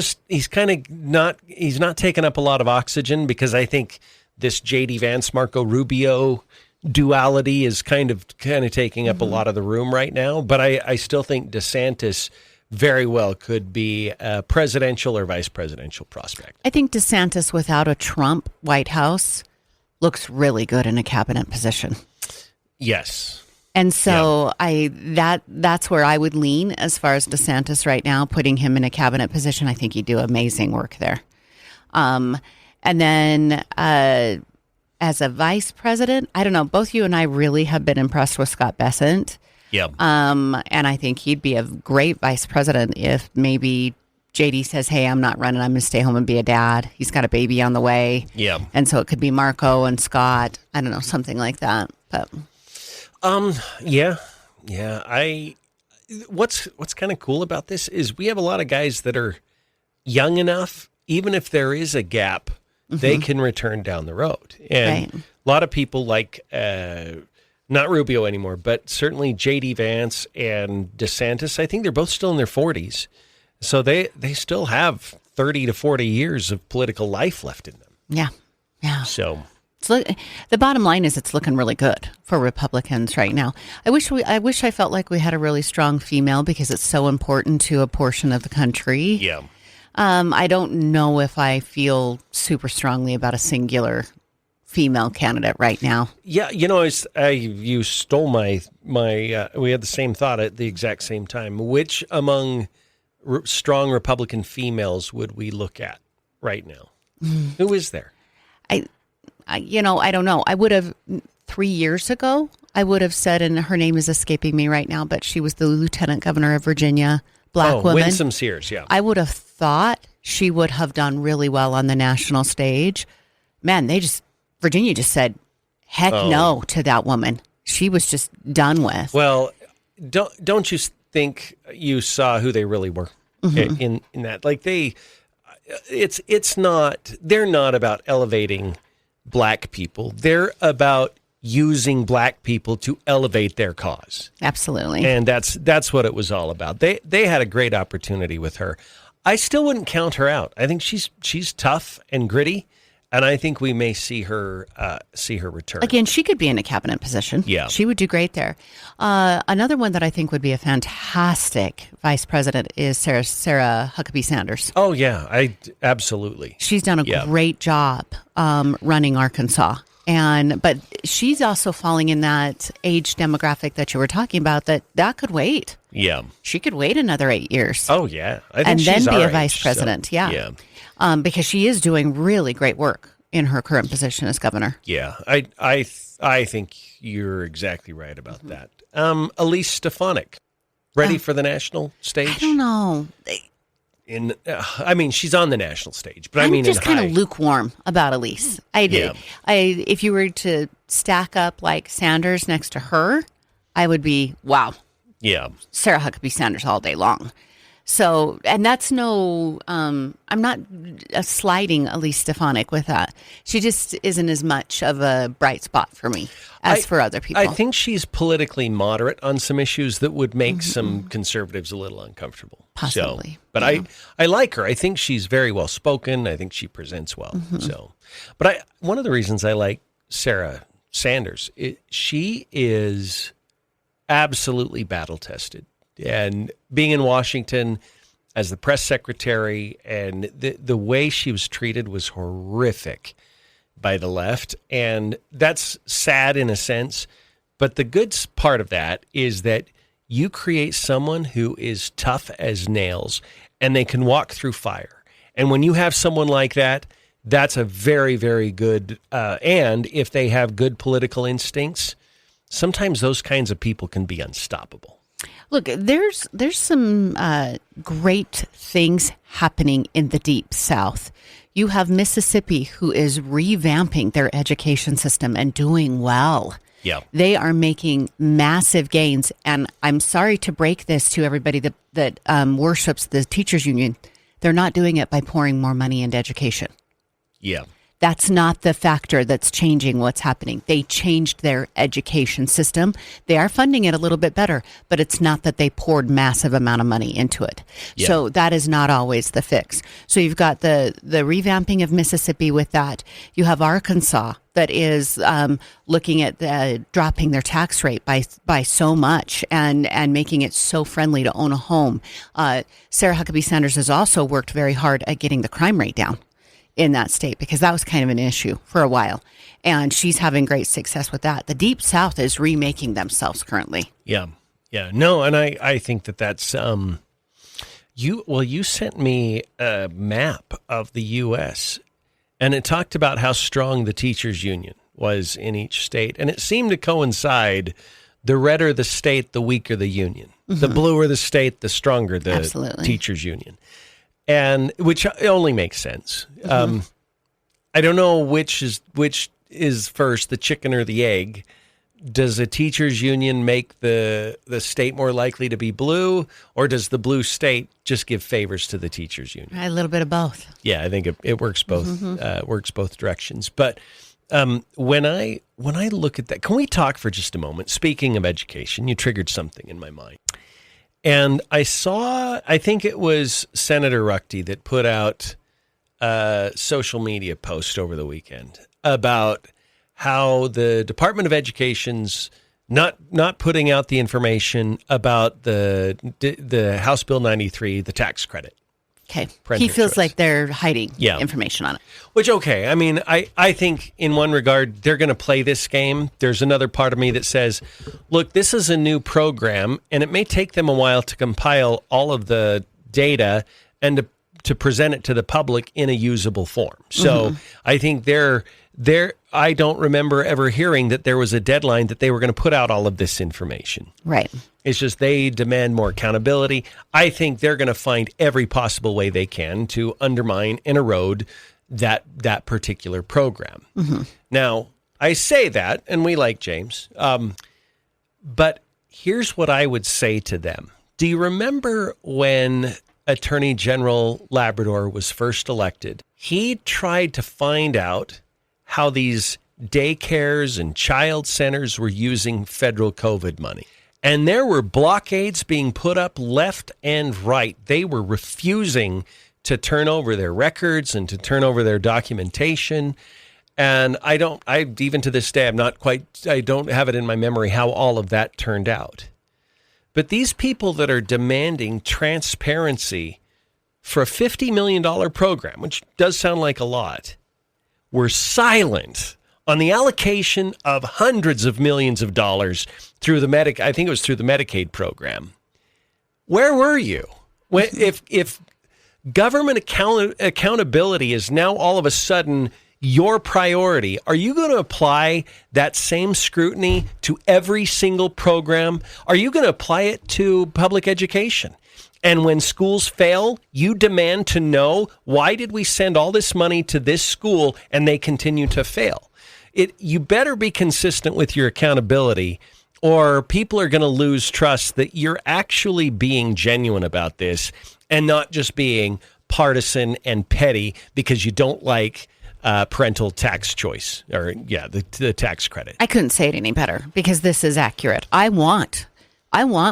not taking up a lot of oxygen because I think this JD Vance, Marco Rubio duality is kind of taking up a lot of the room right now. But I still think DeSantis very well could be a presidential or vice presidential prospect. I think DeSantis without a Trump White House looks really good in a cabinet position. Yes. And so that's where I would lean as far as DeSantis right now, putting him in a cabinet position. I think he'd do amazing work there. And then as a vice president, I don't know, both you and I really have been impressed with Scott Bessent. Yeah. And I think he'd be a great vice president if maybe JD says, hey, I'm not running. I'm going to stay home and be a dad. He's got a baby on the way. Yeah. And so it could be Marco and Scott. I don't know, something like that. But yeah. What's kind of cool about this is we have a lot of guys that are young enough, even if there is a gap, they can return down the road. And a lot of people like, not Rubio anymore, but certainly J.D. Vance and DeSantis, I think they're both still in their 40s. So they still have 30 to 40 years of political life left in them. Yeah. So the bottom line is it's looking really good for Republicans right now. I wish I felt like we had a really strong female because it's so important to a portion of the country. Yeah. I don't know if I feel super strongly about a singular female candidate right now. Yeah, you stole my we had the same thought at the exact same time. Which among strong Republican females would we look at right now? Who is there? I don't know. I would have 3 years ago, I would have said, and her name is escaping me right now, but she was the lieutenant governor of Virginia, black woman. Winsome Sears, yeah. I would have thought she would have done really well on the national stage. Man, Virginia just said, heck no to that woman. She was just done with. Well, don't you think you saw who they really were in that? Like they're not about elevating black people. They're about using black people to elevate their cause. Absolutely. And that's what it was all about. They had a great opportunity with her. I still wouldn't count her out. I think she's tough and gritty. And I think we may see her return. Again, she could be in a cabinet position. Yeah. She would do great there. Another one that I think would be a fantastic vice president is Sarah Huckabee Sanders. Oh, yeah. Absolutely. She's done a great job running Arkansas. But she's also falling in that age demographic that you were talking about that could wait. Yeah. She could wait another 8 years. Oh, yeah. I think and then she's be our a age, vice president. so, yeah. Because she is doing really great work in her current position as governor. Yeah, I think you're exactly right about that. Elise Stefanik, ready for the national stage? I don't know. She's on the national stage, but I'm just kind of lukewarm about Elise. If you were to stack up like Sanders next to her, I would be, wow. Yeah. Sarah Huckabee Sanders all day long. So, and that's I'm not sliding Elise Stefanik with that. She just isn't as much of a bright spot for me as for other people. I think she's politically moderate on some issues that would make some conservatives a little uncomfortable. Possibly. But I like her. I think she's very well spoken. I think she presents well. But one of the reasons I like Sarah Sanders, she is absolutely battle tested. And being in Washington as the press secretary, and the way she was treated was horrific by the left. And that's sad in a sense. But the good part of that is that you create someone who is tough as nails and they can walk through fire. And when you have someone like that, that's a very, very good. And if they have good political instincts, sometimes those kinds of people can be unstoppable. Look, there's some great things happening in the Deep South. You have Mississippi, who is revamping their education system and doing well. Yeah. They are making massive gains. And I'm sorry to break this to everybody that worships the teachers union. They're not doing it by pouring more money into education. Yeah. That's not the factor that's changing what's happening. They changed their education system. They are funding it a little bit better, but it's not that they poured massive amount of money into it. Yeah. So that is not always the fix. So you've got the revamping of Mississippi with that. You have Arkansas that is looking at dropping their tax rate by so much and making it so friendly to own a home. Sarah Huckabee Sanders has also worked very hard at getting the crime rate down in that state, because that was kind of an issue for a while. And she's having great success with that. The Deep South is remaking themselves currently. Yeah. Yeah. No, and I think that's you sent me a map of the U.S., and it talked about how strong the teachers union was in each state. And it seemed to coincide, the redder the state, the weaker the union. Mm-hmm. The bluer the state, the stronger the teachers union. And which only makes sense. Mm-hmm. I don't know which is first, the chicken or the egg. Does a teachers union make the state more likely to be blue, or does the blue state just give favors to the teachers union? A little bit of both. Yeah, I think it works both. Mm-hmm. Works both directions. But when I look at that, can we talk for just a moment? Speaking of education, you triggered something in my mind. And I think it was Senator Ruckty that put out a social media post over the weekend about how the Department of Education's not putting out the information about the House Bill 93, the tax credit. Okay. He feels like they're hiding information on it. Which, okay. I mean, I think in one regard, they're going to play this game. There's another part of me that says, look, this is a new program, and it may take them a while to compile all of the data and to present it to the public in a usable form. So I think I don't remember ever hearing that there was a deadline that they were going to put out all of this information. Right. It's just they demand more accountability. I think they're going to find every possible way they can to undermine and erode that particular program. Mm-hmm. Now, I say that, and we like James, but here's what I would say to them. Do you remember when Attorney General Labrador was first elected? He tried to find out how these daycares and child centers were using federal COVID money. And there were blockades being put up left and right. They were refusing to turn over their records and to turn over their documentation. And even to this day, I don't have it in my memory how all of that turned out. But these people that are demanding transparency for a $50 million program, which does sound like a lot, were silent on the allocation of hundreds of millions of dollars through I think it was through the Medicaid program. Where were you? If government accountability is now all of a sudden your priority, are you going to apply that same scrutiny to every single program? Are you going to apply it to public education? And when schools fail, you demand to know, why did we send all this money to this school and they continue to fail? You better be consistent with your accountability, or people are going to lose trust that you're actually being genuine about this and not just being partisan and petty because you don't like parental tax choice or the tax credit. I couldn't say it any better, because this is accurate. I want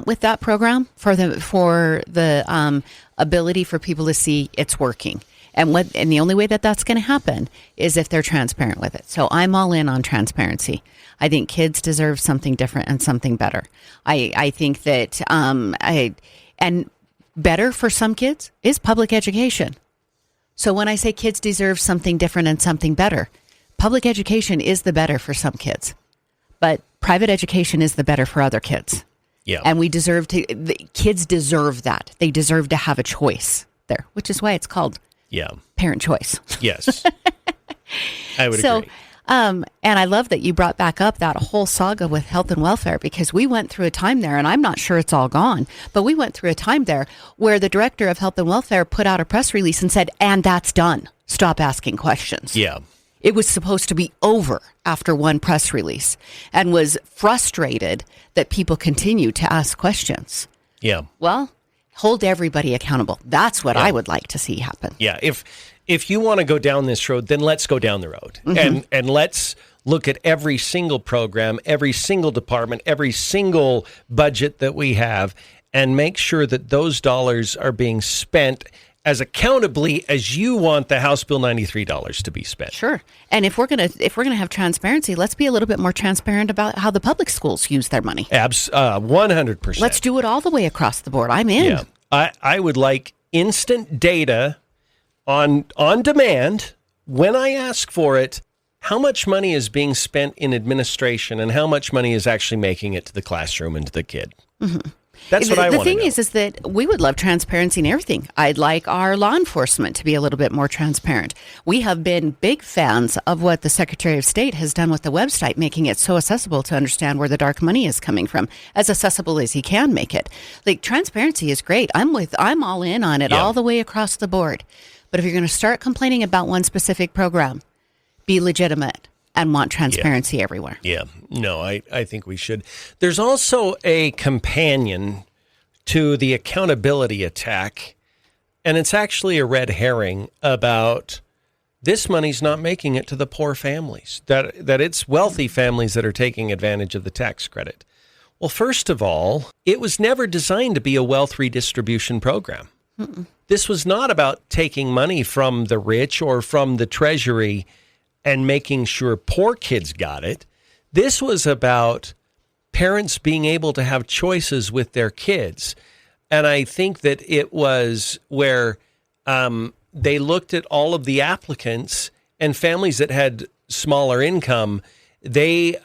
with that program for the ability for people to see it's working. And the only way that's going to happen is if they're transparent with it. So I'm all in on transparency. I think kids deserve something different and something better. I think that and better for some kids is public education. So when I say kids deserve something different and something better, public education is the better for some kids, but private education is the better for other kids. Yeah. And kids deserve that. They deserve to have a choice there, which is why it's called parent choice. Yes. I would agree. And I love that you brought back up that whole saga with health and welfare, because we went through a time there, and I'm not sure it's all gone, but we went through a time there where the director of health and welfare put out a press release and said, and that's done. Stop asking questions. Yeah. It was supposed to be over after one press release, and was frustrated that people continue to ask questions. Yeah. Well, hold everybody accountable. That's what I would like to see happen. Yeah. if you want to go down this road, then let's go down the road. And let's look at every single program, every single department, every single budget that we have, and make sure that those dollars are being spent as accountably as you want the House Bill 93 dollars to be spent. Sure. And if we're gonna have transparency, let's be a little bit more transparent about how the public schools use their money. 100%. Let's do it all the way across the board. I'm in. Yeah. I would like instant data on demand when I ask for it. How much money is being spent in administration and how much money is actually making it to the classroom and to the kid? Mm-hmm. That's what I want to know. The thing is that we would love transparency in everything. I'd like our law enforcement to be a little bit more transparent. We have been big fans of what the Secretary of State has done with the website, making it so accessible to understand where the dark money is coming from, as accessible as he can make it. Like, transparency is great. I'm all in on it all the way across the board. But if you're going to start complaining about one specific program, be legitimate and want transparency everywhere. Yeah. No, I think we should. There's also a companion to the accountability attack, and it's actually a red herring about this money's not making it to the poor families, that it's wealthy families that are taking advantage of the tax credit. Well, first of all, it was never designed to be a wealth redistribution program. Mm-mm. This was not about taking money from the rich or from the treasury and making sure poor kids got it. This was about parents being able to have choices with their kids. And I think that it was where they looked at all of the applicants, and families that had smaller income, they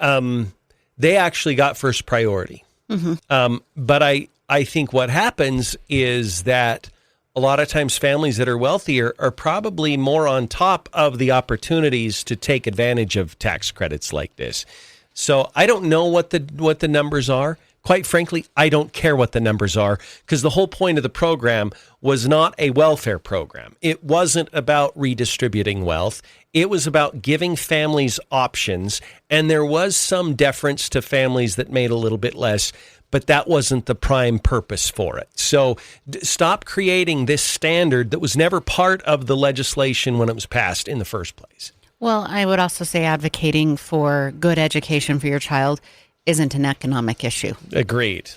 actually got first priority. Mm-hmm. But I think what happens is that a lot of times families that are wealthier are probably more on top of the opportunities to take advantage of tax credits like this. So I don't know what the numbers are. Quite frankly, I don't care what the numbers are, because the whole point of the program was not a welfare program. It wasn't about redistributing wealth. It was about giving families options, and there was some deference to families that made a little bit less, but that wasn't the prime purpose for it. So stop creating this standard that was never part of the legislation when it was passed in the first place. Well, I would also say advocating for good education for your child isn't an economic issue. Agreed.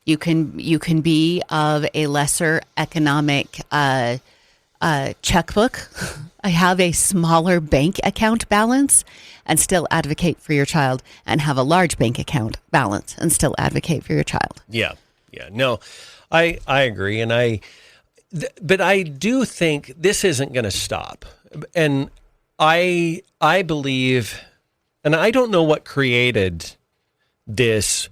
You can be of a lesser economic checkbook, have a smaller bank account balance, and still advocate for your child, and have a large bank account balance and still advocate for your child. Yeah. No, I agree. But I do think this isn't going to stop. And I believe, and I don't know what created this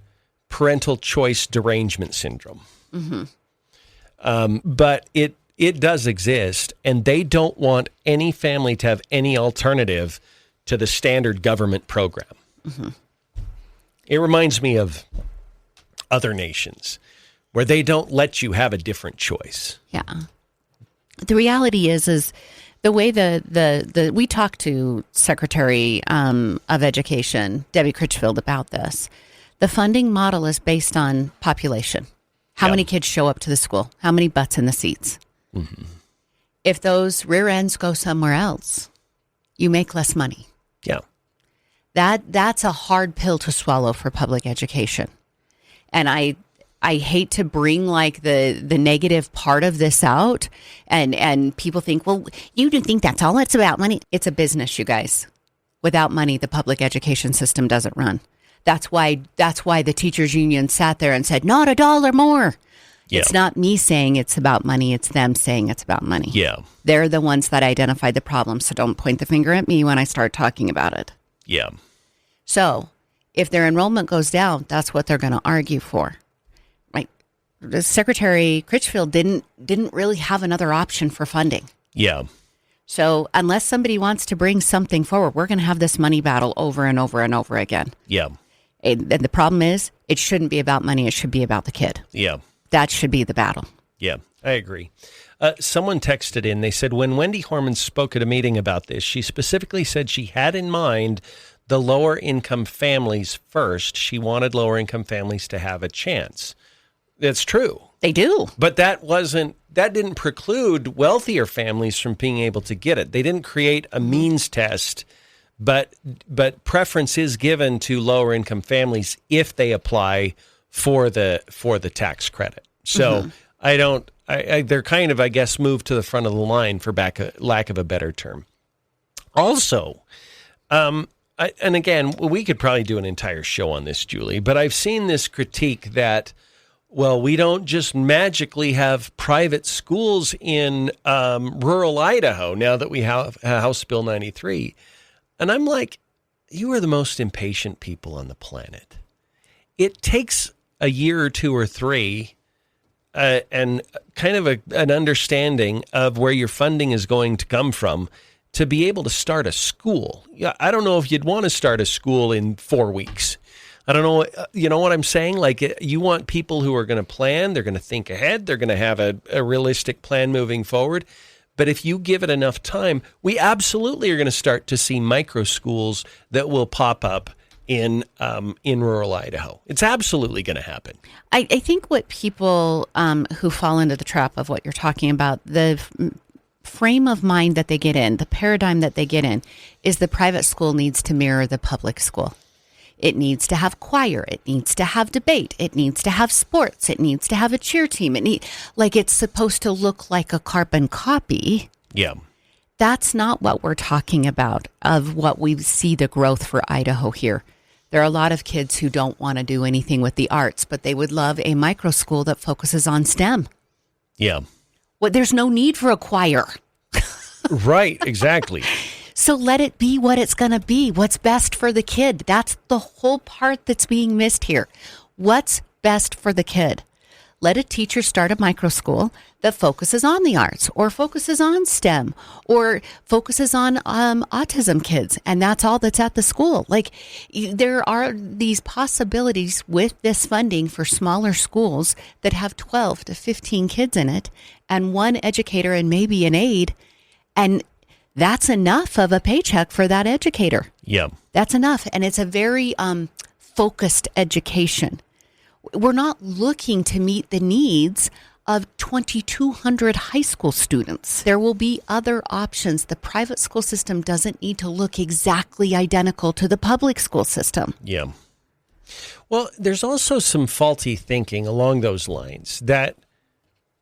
parental choice derangement syndrome. Mm-hmm. But it does exist, and they don't want any family to have any alternative to the standard government program. Mm-hmm. It reminds me of other nations where they don't let you have a different choice. Yeah. The reality is the way we talked to Secretary of Education, Debbie Critchfield, about this. The funding model is based on population. How many kids show up to the school? How many butts in the seats? Mm-hmm. If those rear ends go somewhere else, you make less money. Yeah. That's a hard pill to swallow for public education. And I hate to bring like the negative part of this out, and people think, well, you do think that's all it's about, money. It's a business, you guys. Without money, the public education system doesn't run. That's why the teachers union sat there and said, not $1 more. Yeah. It's not me saying it's about money. It's them saying it's about money. Yeah. They're the ones that identified the problem. So don't point the finger at me when I start talking about it. Yeah. So if their enrollment goes down, that's what they're going to argue for. Right. Secretary Critchfield didn't really have another option for funding. Yeah. So unless somebody wants to bring something forward, we're going to have this money battle over and over and over again. Yeah. And the problem is, it shouldn't be about money. It should be about the kid. Yeah. That should be the battle. Yeah, I agree. Someone texted in. They said, when Wendy Horman spoke at a meeting about this, she specifically said she had in mind the lower income families first. She wanted lower income families to have a chance. That's true. They do. But that didn't preclude wealthier families from being able to get it. They didn't create a means test, but preference is given to lower income families if they apply for the tax credit. So they're kind of, I guess, moved to the front of the line for lack of a better term. Also, and again, we could probably do an entire show on this, Julie, but I've seen this critique that, well, we don't just magically have private schools in rural Idaho now that we have House Bill 93. And I'm like, you are the most impatient people on the planet. It takes a year or two or three and kind of an understanding of where your funding is going to come from to be able to start a school. Yeah, I don't know if you'd want to start a school in 4 weeks. I don't know. You know what I'm saying? Like, you want people who are going to plan. They're going to think ahead. They're going to have a realistic plan moving forward. But if you give it enough time, we absolutely are going to start to see micro schools that will pop up in rural Idaho. It's absolutely going to happen. I think what people who fall into the trap of what you're talking about, the frame of mind that they get in, the paradigm that they get in, is the private school needs to mirror the public school. It needs to have choir. It needs to have debate. It needs to have sports. It needs to have a cheer team. It's supposed to look like a carbon copy. Yeah. That's not what we're talking about of what we see the growth for Idaho here. There are a lot of kids who don't want to do anything with the arts, but they would love a micro school that focuses on STEM. Yeah. Well, there's no need for a choir. Right, exactly. So let it be what it's going to be, what's best for the kid. That's the whole part that's being missed here. What's best for the kid? Let a teacher start a micro school that focuses on the arts or focuses on STEM or focuses on autism kids. And that's all that's at the school. Like, there are these possibilities with this funding for smaller schools that have 12 to 15 kids in it and one educator and maybe an aide. And that's enough of a paycheck for that educator. Yeah. That's enough. And it's a very focused education. We're not looking to meet the needs of 2,200 high school students. There will be other options. The private school system doesn't need to look exactly identical to the public school system. Yeah. Well, there's also some faulty thinking along those lines that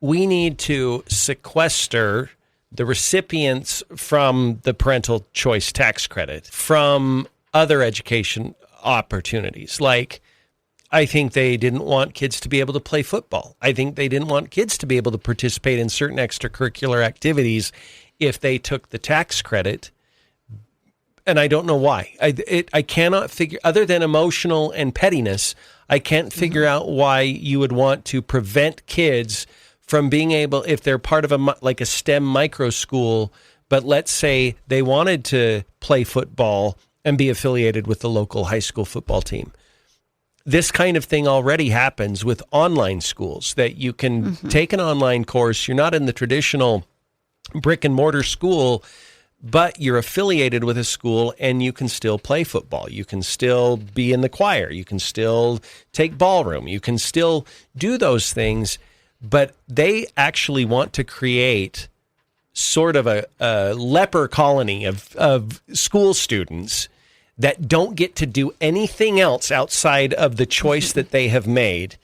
we need to sequester the recipients from the parental choice tax credit from other education opportunities. Like, I think they didn't want kids to be able to play football. I think they didn't want kids to be able to participate in certain extracurricular activities if they took the tax credit. And I don't know why. I cannot figure, other than emotional and pettiness, I can't figure out why you would want to prevent kids from being able, if they're part of a STEM micro school, but let's say they wanted to play football and be affiliated with the local high school football team. This kind of thing already happens with online schools, that you can take an online course. You're not in the traditional brick and mortar school, but you're affiliated with a school and you can still play football. You can still be in the choir. You can still take ballroom. You can still do those things, but they actually want to create sort of a leper colony of school students that don't get to do anything else outside of the choice that they have made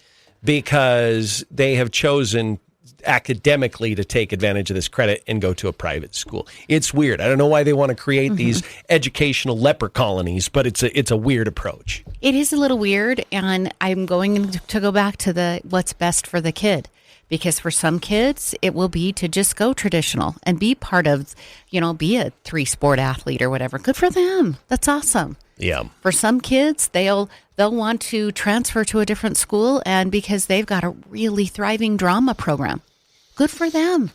because they have chosen academically to take advantage of this credit and go to a private school. It's weird. I don't know why they want to create these educational leper colonies, but it's a weird approach. It is a little weird, and I'm going to go back to the what's best for the kid. Because for some kids, it will be to just go traditional and be part of, be a 3-sport athlete or whatever. Good for them. That's awesome. Yeah. For some kids, they'll want to transfer to a different school, and because they've got a really thriving drama program. Good for them.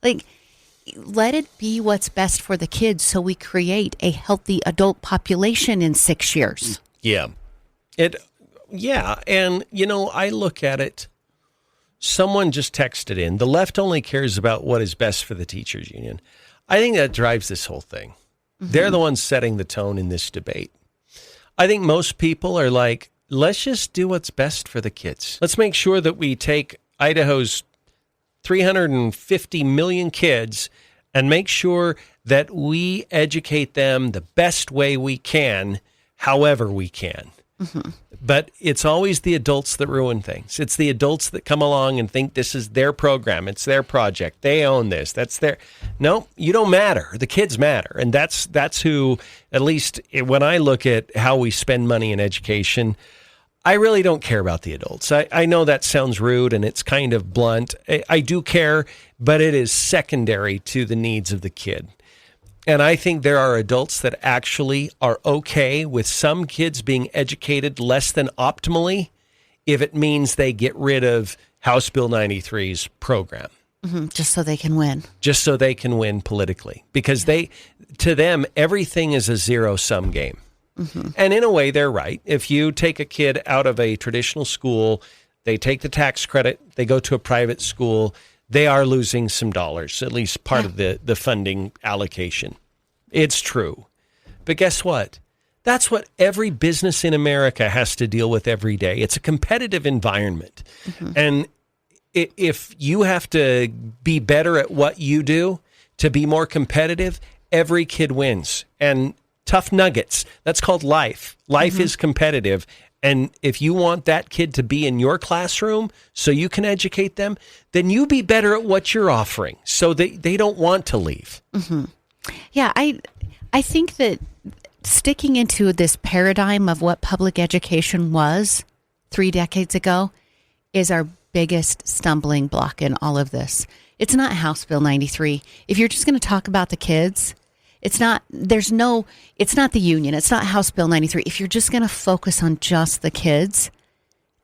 Like, let it be what's best for the kids so we create a healthy adult population in 6 years. Yeah. And, I look at it. Someone just texted in, the left only cares about what is best for the teachers union. I think that drives this whole thing. They're the ones setting the tone in this debate. I think most people are like, let's just do what's best for the kids. Let's make sure that we take Idaho's 350 million kids and make sure that we educate them the best way we can, however we can. Mm-hmm. But it's always the adults that ruin things. It's the adults that come along and think this is their program. It's their project. They own this. That's their... No, you don't matter. The kids matter. And that's who, at least when I look at how we spend money in education, I really don't care about the adults. I know that sounds rude and it's kind of blunt. I do care, but it is secondary to the needs of the kid. And I think there are adults that actually are okay with some kids being educated less than optimally if it means they get rid of House Bill 93's program. Mm-hmm. Just so they can win. Just so they can win politically. Because to them, everything is a zero-sum game. Mm-hmm. And in a way, they're right. If you take a kid out of a traditional school, they take the tax credit, they go to a private school, they are losing some dollars, at least part of the funding allocation. It's true. But guess what? That's what every business in America has to deal with every day. It's a competitive environment. Mm-hmm. And if you have to be better at what you do to be more competitive, every kid wins. And tough nuggets, that's called life. Life is competitive. And if you want that kid to be in your classroom so you can educate them, then you be better at what you're offering so they don't want to leave. Mm-hmm. Yeah, I think that sticking into this paradigm of what public education was 3 decades ago is our biggest stumbling block in all of this. It's not House Bill 93. If you're just going to talk about the kids, it's not the union. It's not House Bill 93. If you're just going to focus on just the kids,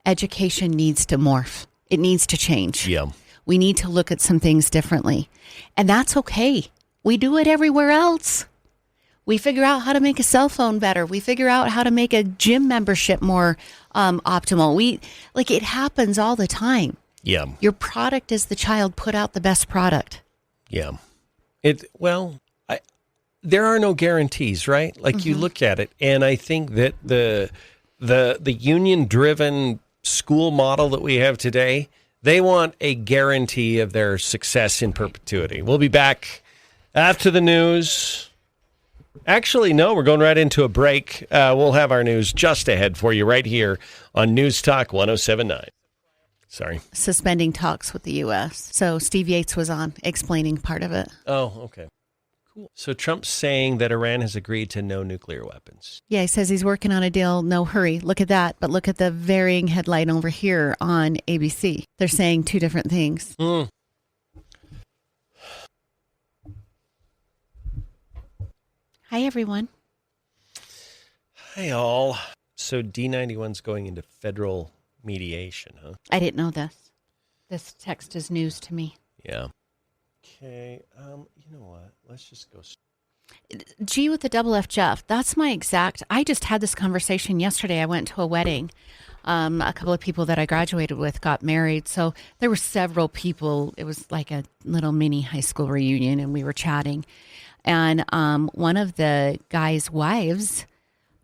education needs to morph. It needs to change. Yeah. We need to look at some things differently. And that's okay. We do it everywhere else. We figure out how to make a cell phone better. We figure out how to make a gym membership more optimal. It happens all the time. Yeah. Your product is the child. Put out the best product. Yeah. There are no guarantees, right? Like you look at it, and I think that the union-driven school model that we have today, they want a guarantee of their success in perpetuity. We'll be back after the news. Actually, no, we're going right into a break. We'll have our news just ahead for you right here on News Talk 107.9. Sorry. Suspending talks with the U.S. So Steve Yates was on explaining part of it. Oh, okay. Cool. So Trump's saying that Iran has agreed to no nuclear weapons. Yeah, he says he's working on a deal. No hurry. Look at that. But look at the varying headline over here on ABC. They're saying two different things. Mm. Hi, everyone. Hi, all. So D91's going into federal mediation, huh? I didn't know this. This text is news to me. Yeah. Okay. You know what? Let's just go. G with the double F Jeff. That's my exact. I just had this conversation yesterday. I went to a wedding. A couple of people that I graduated with got married. So there were several people. It was like a little mini high school reunion, and we were chatting. And one of the guy's wives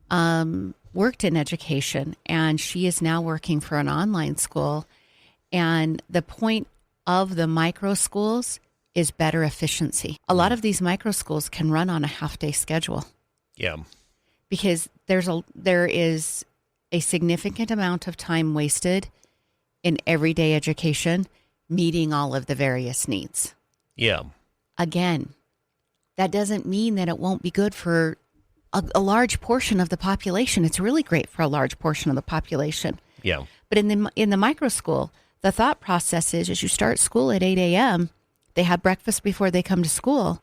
worked in education, and she is now working for an online school. And the point of the micro schools is better efficiency. A lot of these micro schools can run on a half-day schedule. Yeah. Because there is a significant amount of time wasted in everyday education meeting all of the various needs. Yeah. Again, that doesn't mean that it won't be good for a large portion of the population. It's really great for a large portion of the population. Yeah. But in the micro school, the thought process is as you start school at 8 a.m., they have breakfast before they come to school.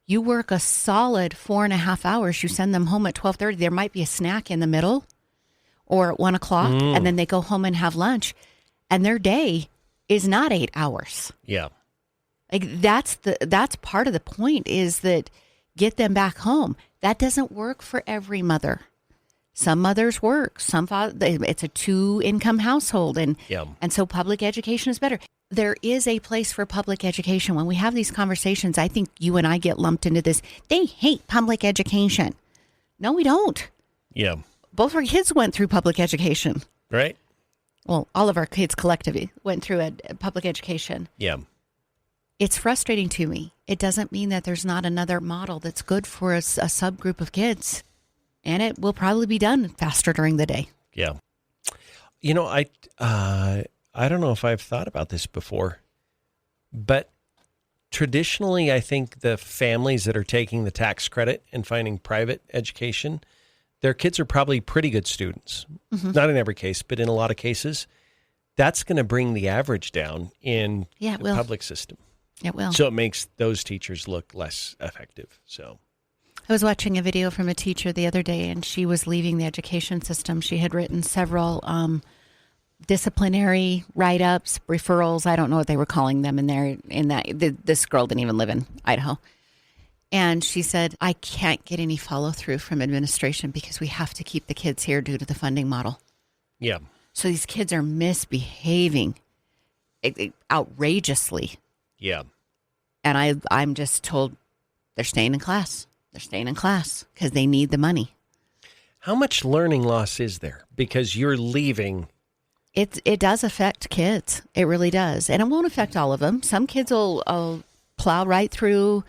You work a solid 4.5 hours. You send them home at 12:30. There might be a snack in the middle or at 1 o'clock, and then they go home and have lunch. And their day is not 8 hours. Yeah. Like that's part of the point is that get them back home. That doesn't work for every mother. Some mothers work. It's a 2-income household, and so public education is better. There is a place for public education. When we have these conversations, I think you and I get lumped into this. They hate public education. No, we don't. Yeah. Both our kids went through public education. Right. well, all of our kids collectively went through a public education. Yeah. It's frustrating to me. It doesn't mean that there's not another model that's good for a subgroup of kids. And it will probably be done faster during the day. Yeah. You know, I don't know if I've thought about this before, but traditionally, I think the families that are taking the tax credit and finding private education, their kids are probably pretty good students. Mm-hmm. Not in every case, but in a lot of cases, that's going to bring the average down in the public system. It will. So it makes those teachers look less effective. So I was watching a video from a teacher the other day, and she was leaving the education system. She had written several disciplinary write-ups, referrals. I don't know what they were calling them this girl didn't even live in Idaho. And she said, I can't get any follow-through from administration because we have to keep the kids here due to the funding model. Yeah. So these kids are misbehaving outrageously. Yeah. And I'm just told they're staying in class. They're staying in class because they need the money. How much learning loss is there? Because you're leaving. It does affect kids. It really does. And it won't affect all of them. Some kids will plow right through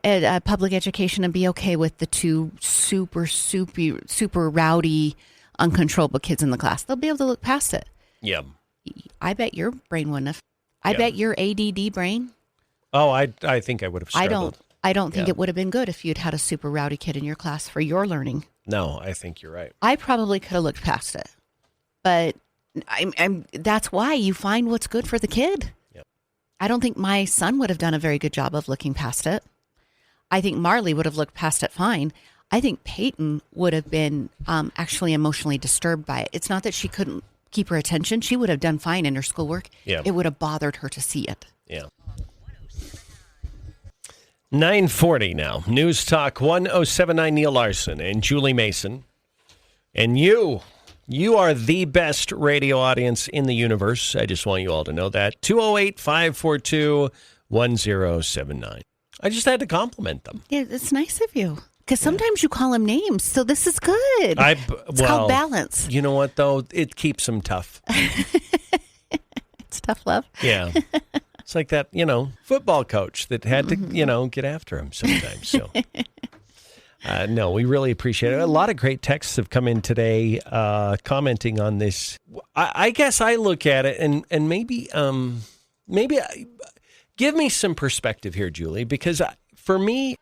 public education and be okay with the two super rowdy, uncontrollable kids in the class. They'll be able to look past it. Yeah. I bet your brain wouldn't have. I bet your ADD brain. Oh, I think I would have struggled. I don't think it would have been good if you'd had a super rowdy kid in your class for your learning. No, I think you're right. I probably could have looked past it. But that's why you find what's good for the kid. Yep. I don't think my son would have done a very good job of looking past it. I think Marley would have looked past it fine. I think Peyton would have been actually emotionally disturbed by it. It's not that she couldn't keep her attention. She would have done fine in her schoolwork. Yeah. It would have bothered her to see it. Yeah. 9:40 now. News Talk 1079, Neal Larson and Julie Mason. And you are the best radio audience in the universe. I just want you all to know that. 208-542-1079. I just had to compliment them. Yeah, it's nice of you. Because sometimes you call them names, so this is good. It's called balance. You know what, though? It keeps them tough. It's tough love. Yeah. It's like that, football coach that had to, get after him sometimes. So, no, we really appreciate it. A lot of great texts have come in today commenting on this. I guess I look at it and maybe give me some perspective here, Julie, because for me,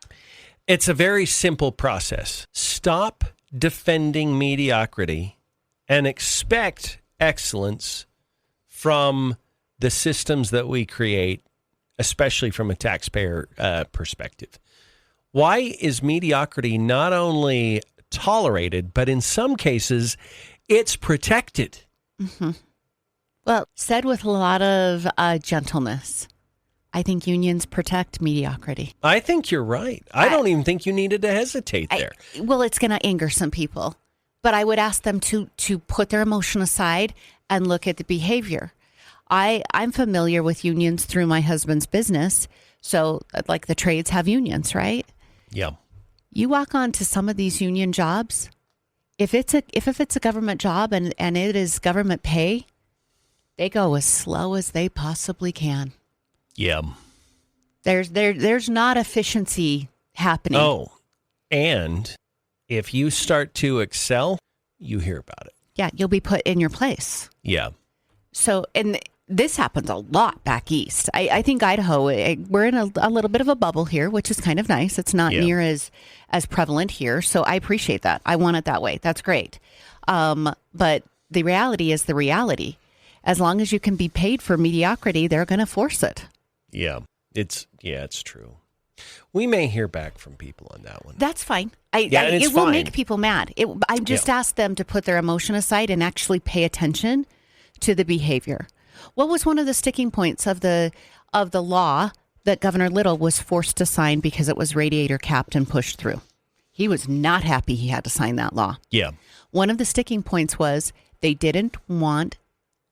it's a very simple process. Stop defending mediocrity and expect excellence from the systems that we create, especially from a taxpayer perspective. Why is mediocrity not only tolerated, but in some cases, it's protected? Mm-hmm. Well, said with a lot of gentleness. I think unions protect mediocrity. I think you're right. I don't even think you needed to hesitate there. Well, it's going to anger some people, but I would ask them to put their emotion aside and look at the behavior. I'm familiar with unions through my husband's business. So like the trades have unions, right? Yeah. You walk on to some of these union jobs. If it's a government job and it is government pay, they go as slow as they possibly can. Yeah. There's not efficiency happening. Oh, and if you start to excel, you hear about it. Yeah, you'll be put in your place. Yeah. So, and this happens a lot back east. I think Idaho, we're in a little bit of a bubble here, which is kind of nice. It's not near as prevalent here. So I appreciate that. I want it that way. That's great. But the reality is the reality. As long as you can be paid for mediocrity, they're going to force it. Yeah, it's true. We may hear back from people on that one. That's fine. It will make people mad. I just ask them to put their emotion aside and actually pay attention to the behavior. What was one of the sticking points of the law that Governor Little was forced to sign because it was radiator capped and pushed through? He was not happy he had to sign that law. Yeah. One of the sticking points was they didn't want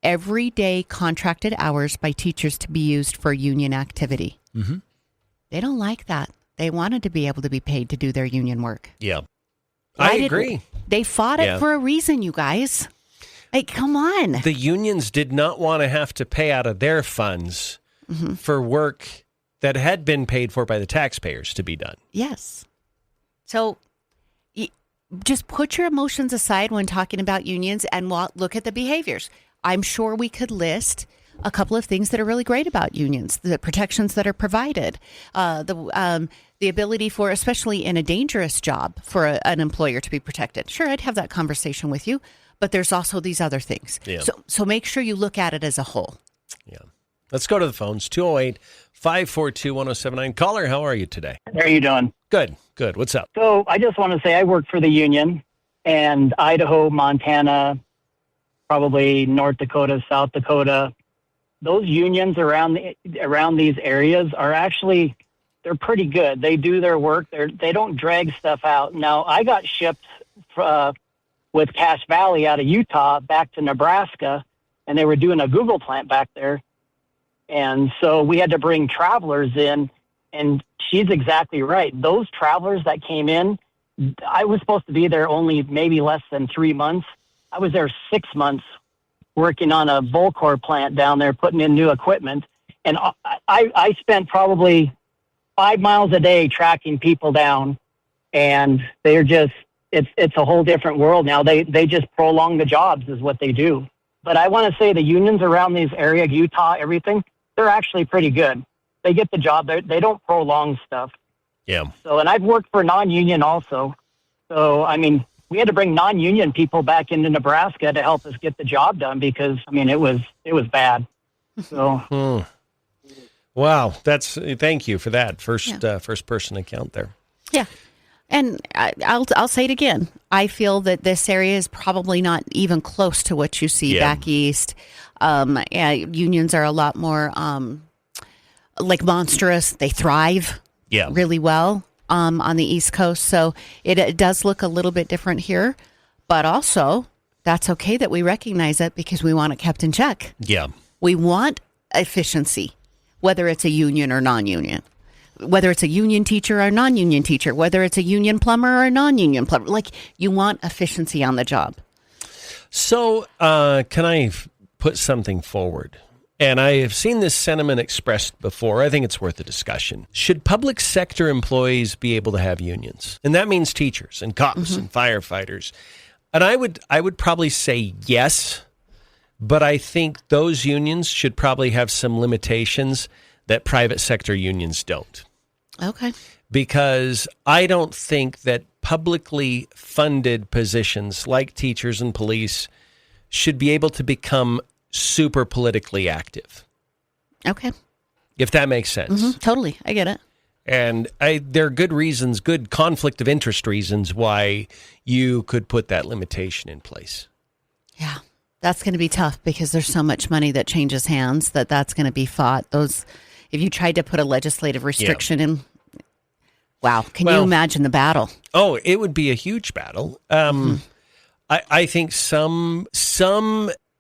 everyday contracted hours by teachers to be used for union activity. Mm-hmm. They don't like that. They wanted to be able to be paid to do their union work. Yeah. I agree. They fought it for a reason, you guys. Hey, come on. The unions did not want to have to pay out of their funds for work that had been paid for by the taxpayers to be done. Yes. So just put your emotions aside when talking about unions and look at the behaviors. I'm sure we could list a couple of things that are really great about unions, the protections that are provided, the ability for, especially in a dangerous job, for an employer to be protected. Sure, I'd have that conversation with you, but there's also these other things. Yeah. So make sure you look at it as a whole. Yeah. Let's go to the phones. 208-542-1079. Caller, how are you today? How are you doing? Good. What's up? So I just want to say I work for the union, and Idaho, Montana, probably North Dakota, South Dakota, those unions around these areas are actually, they're pretty good. They do their work. They don't drag stuff out. Now, I got shipped with Cache Valley out of Utah back to Nebraska, and they were doing a Google plant back there. And so we had to bring travelers in, and she's exactly right. Those travelers that came in, I was supposed to be there only maybe less than 3 months. I was there 6 months working on a Volcor plant down there, putting in new equipment. And I spent probably 5 miles a day tracking people down, and they're just, it's a whole different world now. They just prolong the jobs is what they do. But I want to say the unions around these areas, Utah, everything, they're actually pretty good. They get the job. They don't prolong stuff. Yeah. So, and I've worked for non-union also. So, I mean, we had to bring non-union people back into Nebraska to help us get the job done because, I mean, it was bad. So. Wow. Thank you for that first person account there. Yeah. And I'll say it again. I feel that this area is probably not even close to what you see back east. Unions are a lot more like monstrous. They thrive really well on the East Coast. So it does look a little bit different here. But also, that's okay that we recognize it because we want it kept in check. Yeah. We want efficiency, whether it's a union or non-union. Whether it's a union teacher or non-union teacher, whether it's a union plumber or a non-union plumber, like you want efficiency on the job. So can I put something forward? And I have seen this sentiment expressed before. I think it's worth a discussion. Should public sector employees be able to have unions? And that means teachers and cops and firefighters. And I would probably say yes, but I think those unions should probably have some limitations that private sector unions don't. Okay. Because I don't think that publicly funded positions like teachers and police should be able to become super politically active. Okay. If that makes sense. Totally. I get it. And there are good reasons, good conflict of interest reasons why you could put that limitation in place. Yeah. That's going to be tough because there's so much money that changes hands that's going to be fought. If you tried to put a legislative restriction in, wow, can you imagine the battle? Oh, it would be a huge battle. I think some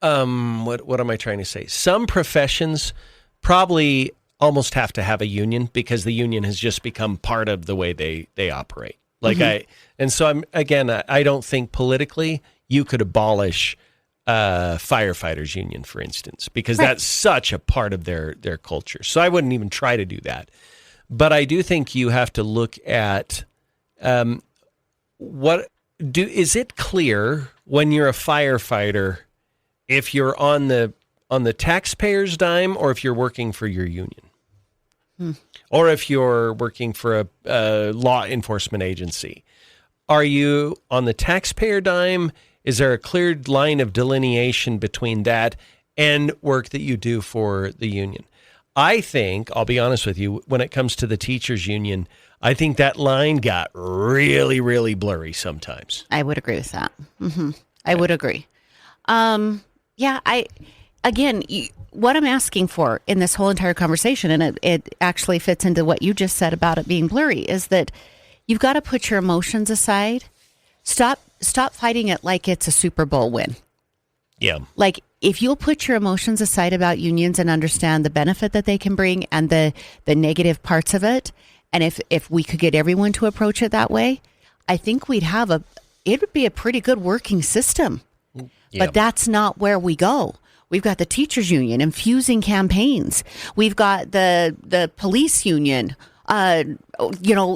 what am I trying to say? Some professions probably almost have to have a union because the union has just become part of the way they operate. So I don't think politically you could abolish firefighters union, for instance, because that's such a part of their culture. So I wouldn't even try to do that. But I do think you have to look at is it clear when you're a firefighter if you're on the taxpayer's dime or if you're working for your union? Or if you're working for a law enforcement agency? Are you on the taxpayer dime? Is there a clear line of delineation between that and work that you do for the union? I think, I'll be honest with you, when it comes to the teachers union, I think that line got really, really blurry sometimes. I would agree with that. I would agree. What I'm asking for in this whole entire conversation, and it actually fits into what you just said about it being blurry, is that you've got to put your emotions aside. Stop fighting it like it's a Super Bowl win. Yeah. Like, if you'll put your emotions aside about unions and understand the benefit that they can bring and the negative parts of it, and if we could get everyone to approach it that way, I think it would be a pretty good working system. Yeah. But that's not where we go. We've got the teachers union infusing campaigns. We've got the police union,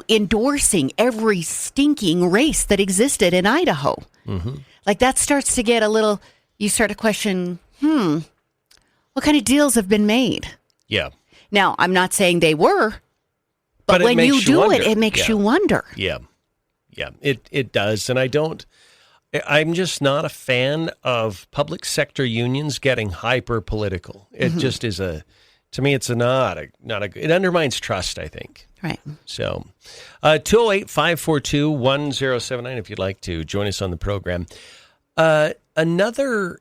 endorsing every stinking race that existed in Idaho. Mm-hmm. Like that starts to get a little, you start to question, what kind of deals have been made? Yeah. Now, I'm not saying they were, but when you do it makes you wonder. Yeah. Yeah, it does. And I'm just not a fan of public sector unions getting hyper political. It just is to me, it's not a it undermines trust, I think. Right. So 208-542-1079 if you'd like to join us on the program. Another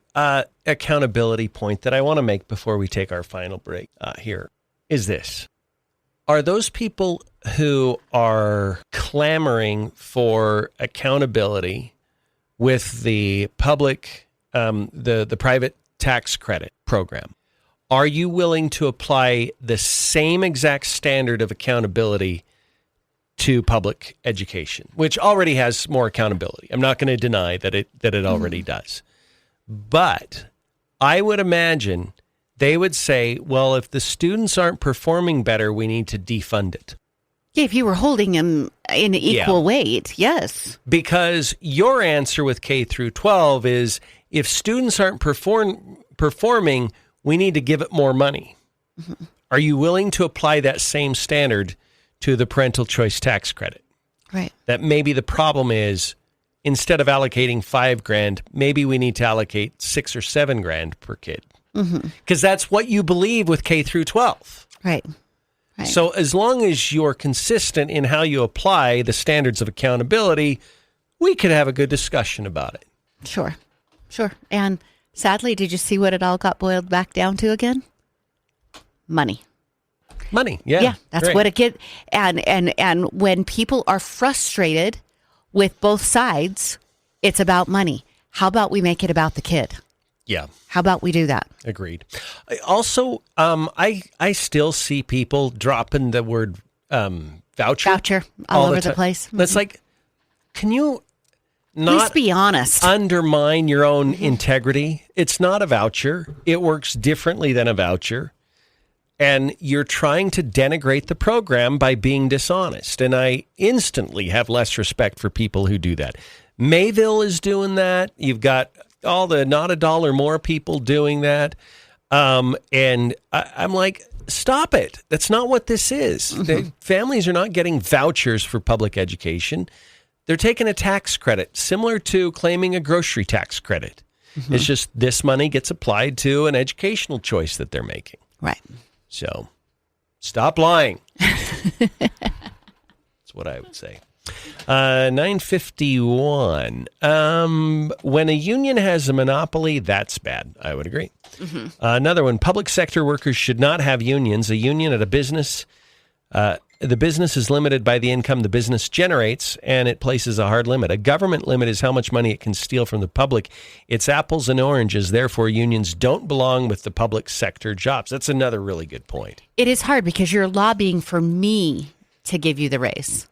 accountability point that I want to make before we take our final break here is this. Are those people who are clamoring for accountability with the public, the private tax credit program, are you willing to apply the same exact standard of accountability to public education, which already has more accountability? I'm not going to deny that it already does. But I would imagine they would say, well, if the students aren't performing better, we need to defund it. Yeah, if you were holding them in equal weight, yes. Because your answer with K through 12 is if students aren't performing, we need to give it more money. Mm-hmm. Are you willing to apply that same standard to the parental choice tax credit? Right. That maybe the problem is instead of allocating $5,000, maybe we need to allocate $6,000 or $7,000 per kid. Because that's what you believe with K through 12. Right. So as long as you're consistent in how you apply the standards of accountability, we could have a good discussion about it. Sure. And sadly, did you see what it all got boiled back down to again? Money. Yeah. Yeah, that's great. what it gets. And when people are frustrated with both sides, it's about money. How about we make it about the kid? Yeah. How about we do that? Agreed. Also, I still see people dropping the word voucher all over the place. It's like, can you not Let's be honest. Undermine your own integrity? It's not a voucher. It works differently than a voucher. And you're trying to denigrate the program by being dishonest. And I instantly have less respect for people who do that. Mayville is doing that. You've got all the not a dollar more people doing that. And I'm like, stop it. That's not what this is. The families are not getting vouchers for public education. They're taking a tax credit, similar to claiming a grocery tax credit. It's just this money gets applied to an educational choice that they're making. Right. So stop lying. That's what I would say. 951. When a union has a monopoly, that's bad. I would agree. Another one, public sector workers should not have unions. A union at a business, the business is limited by the income the business generates, and it places a hard limit. A government limit is how much money it can steal from the public. It's apples and oranges. Therefore, unions don't belong with the public sector jobs. That's another really good point. It is hard because you're lobbying for me to give you the raise.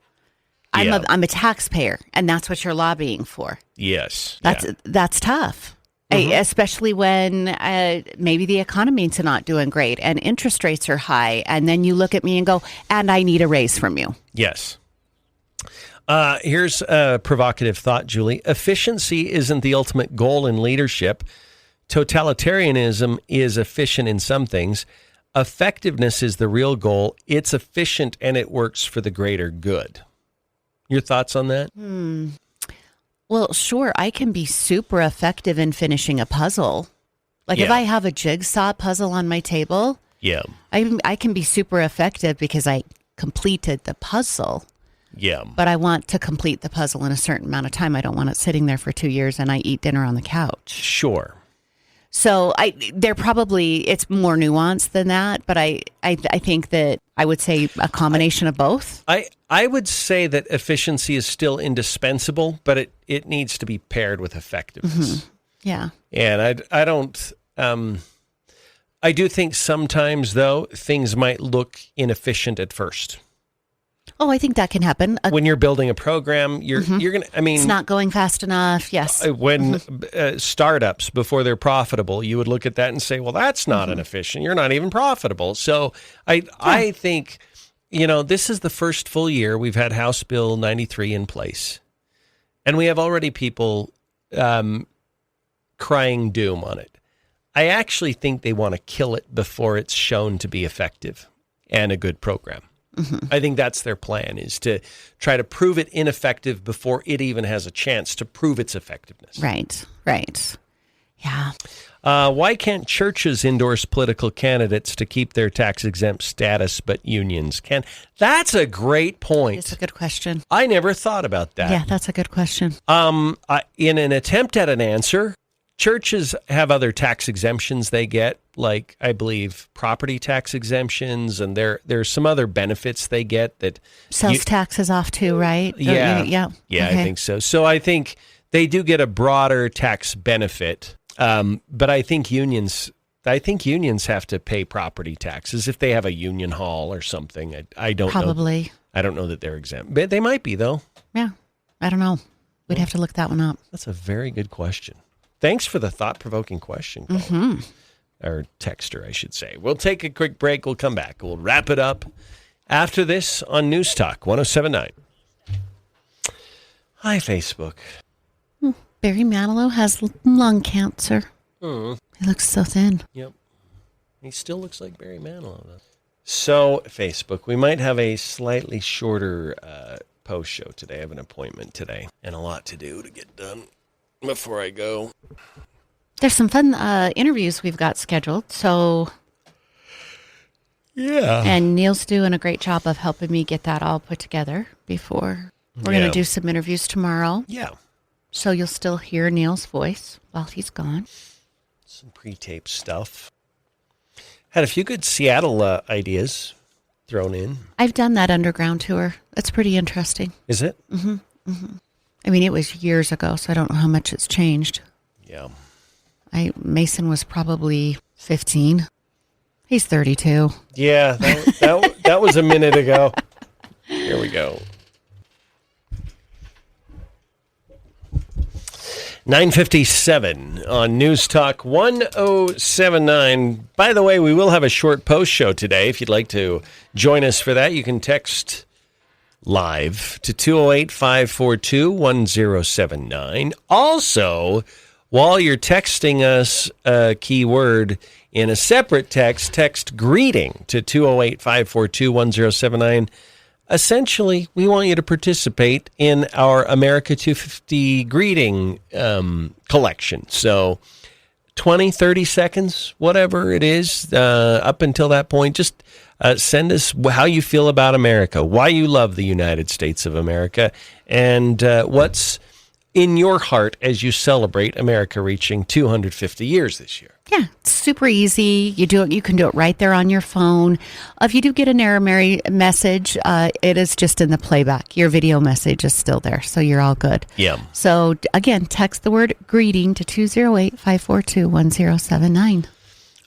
I'm a taxpayer, and that's what you're lobbying for. Yes. That's tough, especially when maybe the economy's not doing great and interest rates are high, and then you look at me and go, and I need a raise from you. Yes. Here's a provocative thought, Julie. Efficiency isn't the ultimate goal in leadership. Totalitarianism is efficient in some things. Effectiveness is the real goal. It's efficient, and it works for the greater good. Your thoughts on that? Well, sure. I can be super effective in finishing a puzzle. Like if I have a jigsaw puzzle on my table, I can be super effective because I completed the puzzle. Yeah. But I want to complete the puzzle in a certain amount of time. I don't want it sitting there for 2 years and I eat dinner on the couch. Sure. So it's more nuanced than that, but I think that I would say a combination of both. I would say that efficiency is still indispensable, but it needs to be paired with effectiveness. Yeah. And I don't, I do think sometimes though, things might look inefficient at first. Oh, I think that can happen. When you're building a program, you're going to, I mean. It's not going fast enough. Yes. When startups, before they're profitable, you would look at that and say, well, that's not inefficient. You're not even profitable. So I think, this is the first full year we've had House Bill 93 in place. And we have already people crying doom on it. I actually think they want to kill it before it's shown to be effective and a good program. I think that's their plan, is to try to prove it ineffective before it even has a chance to prove its effectiveness. Right. Yeah. Why can't churches endorse political candidates to keep their tax-exempt status, but unions can? That's a great point. It's a good question. I never thought about that. Yeah, that's a good question. In an attempt at an answer, churches have other tax exemptions they get, like, I believe, property tax exemptions, and there's some other benefits they get that... Sales tax is off too, right? Yeah. Yeah, okay. I think so. So I think they do get a broader tax benefit, but I think unions have to pay property taxes if they have a union hall or something. I don't know. Probably. I don't know that they're exempt. But they might be, though. Yeah. I don't know. We'd have to look that one up. That's a very good question. Thanks for the thought-provoking question, or texter, I should say. We'll take a quick break. We'll come back. We'll wrap it up after this on News Talk 107.9. Hi, Facebook. Barry Manilow has lung cancer. He looks so thin. Yep. He still looks like Barry Manilow, though. So, Facebook, we might have a slightly shorter post show today. I have an appointment today and a lot to do to get done before I go. There's some fun interviews we've got scheduled, so... Yeah. And Neal's doing a great job of helping me get that all put together before. We're going to do some interviews tomorrow. Yeah. So you'll still hear Neal's voice while he's gone. Some pre-tape stuff. Had a few good Seattle ideas thrown in. I've done that underground tour. It's pretty interesting. Is it? I mean, it was years ago, so I don't know how much it's changed. Yeah. Mason was probably 15. He's 32. Yeah, that was a minute ago. Here we go. 9:57 on News Talk 107.9. By the way, we will have a short post show today. If you'd like to join us for that, you can text live to 208-542-1079. Also, while you're texting us a keyword in a separate text greeting to 208-542-1079. Essentially, we want you to participate in our America 250 greeting collection. So 20, 30 seconds, whatever it is, up until that point, just send us how you feel about America, why you love the United States of America, and what's in your heart as you celebrate America reaching 250 years this year. Yeah, it's super easy. You can do it right there on your phone. If you do get an error message, it is just in the playback. Your video message is still there, so you're all good. Yeah. So again, text the word greeting to 208-542-1079.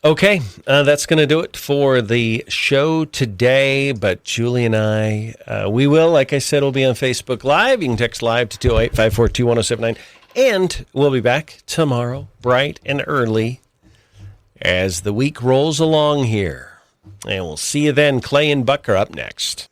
Okay, that's going to do it for the show today. But Julie and I, we will, like I said, we'll be on Facebook Live. You can text live to 208-542-1079. And we'll be back tomorrow, bright and early, as the week rolls along here. And we'll see you then. Clay and Buck are up next.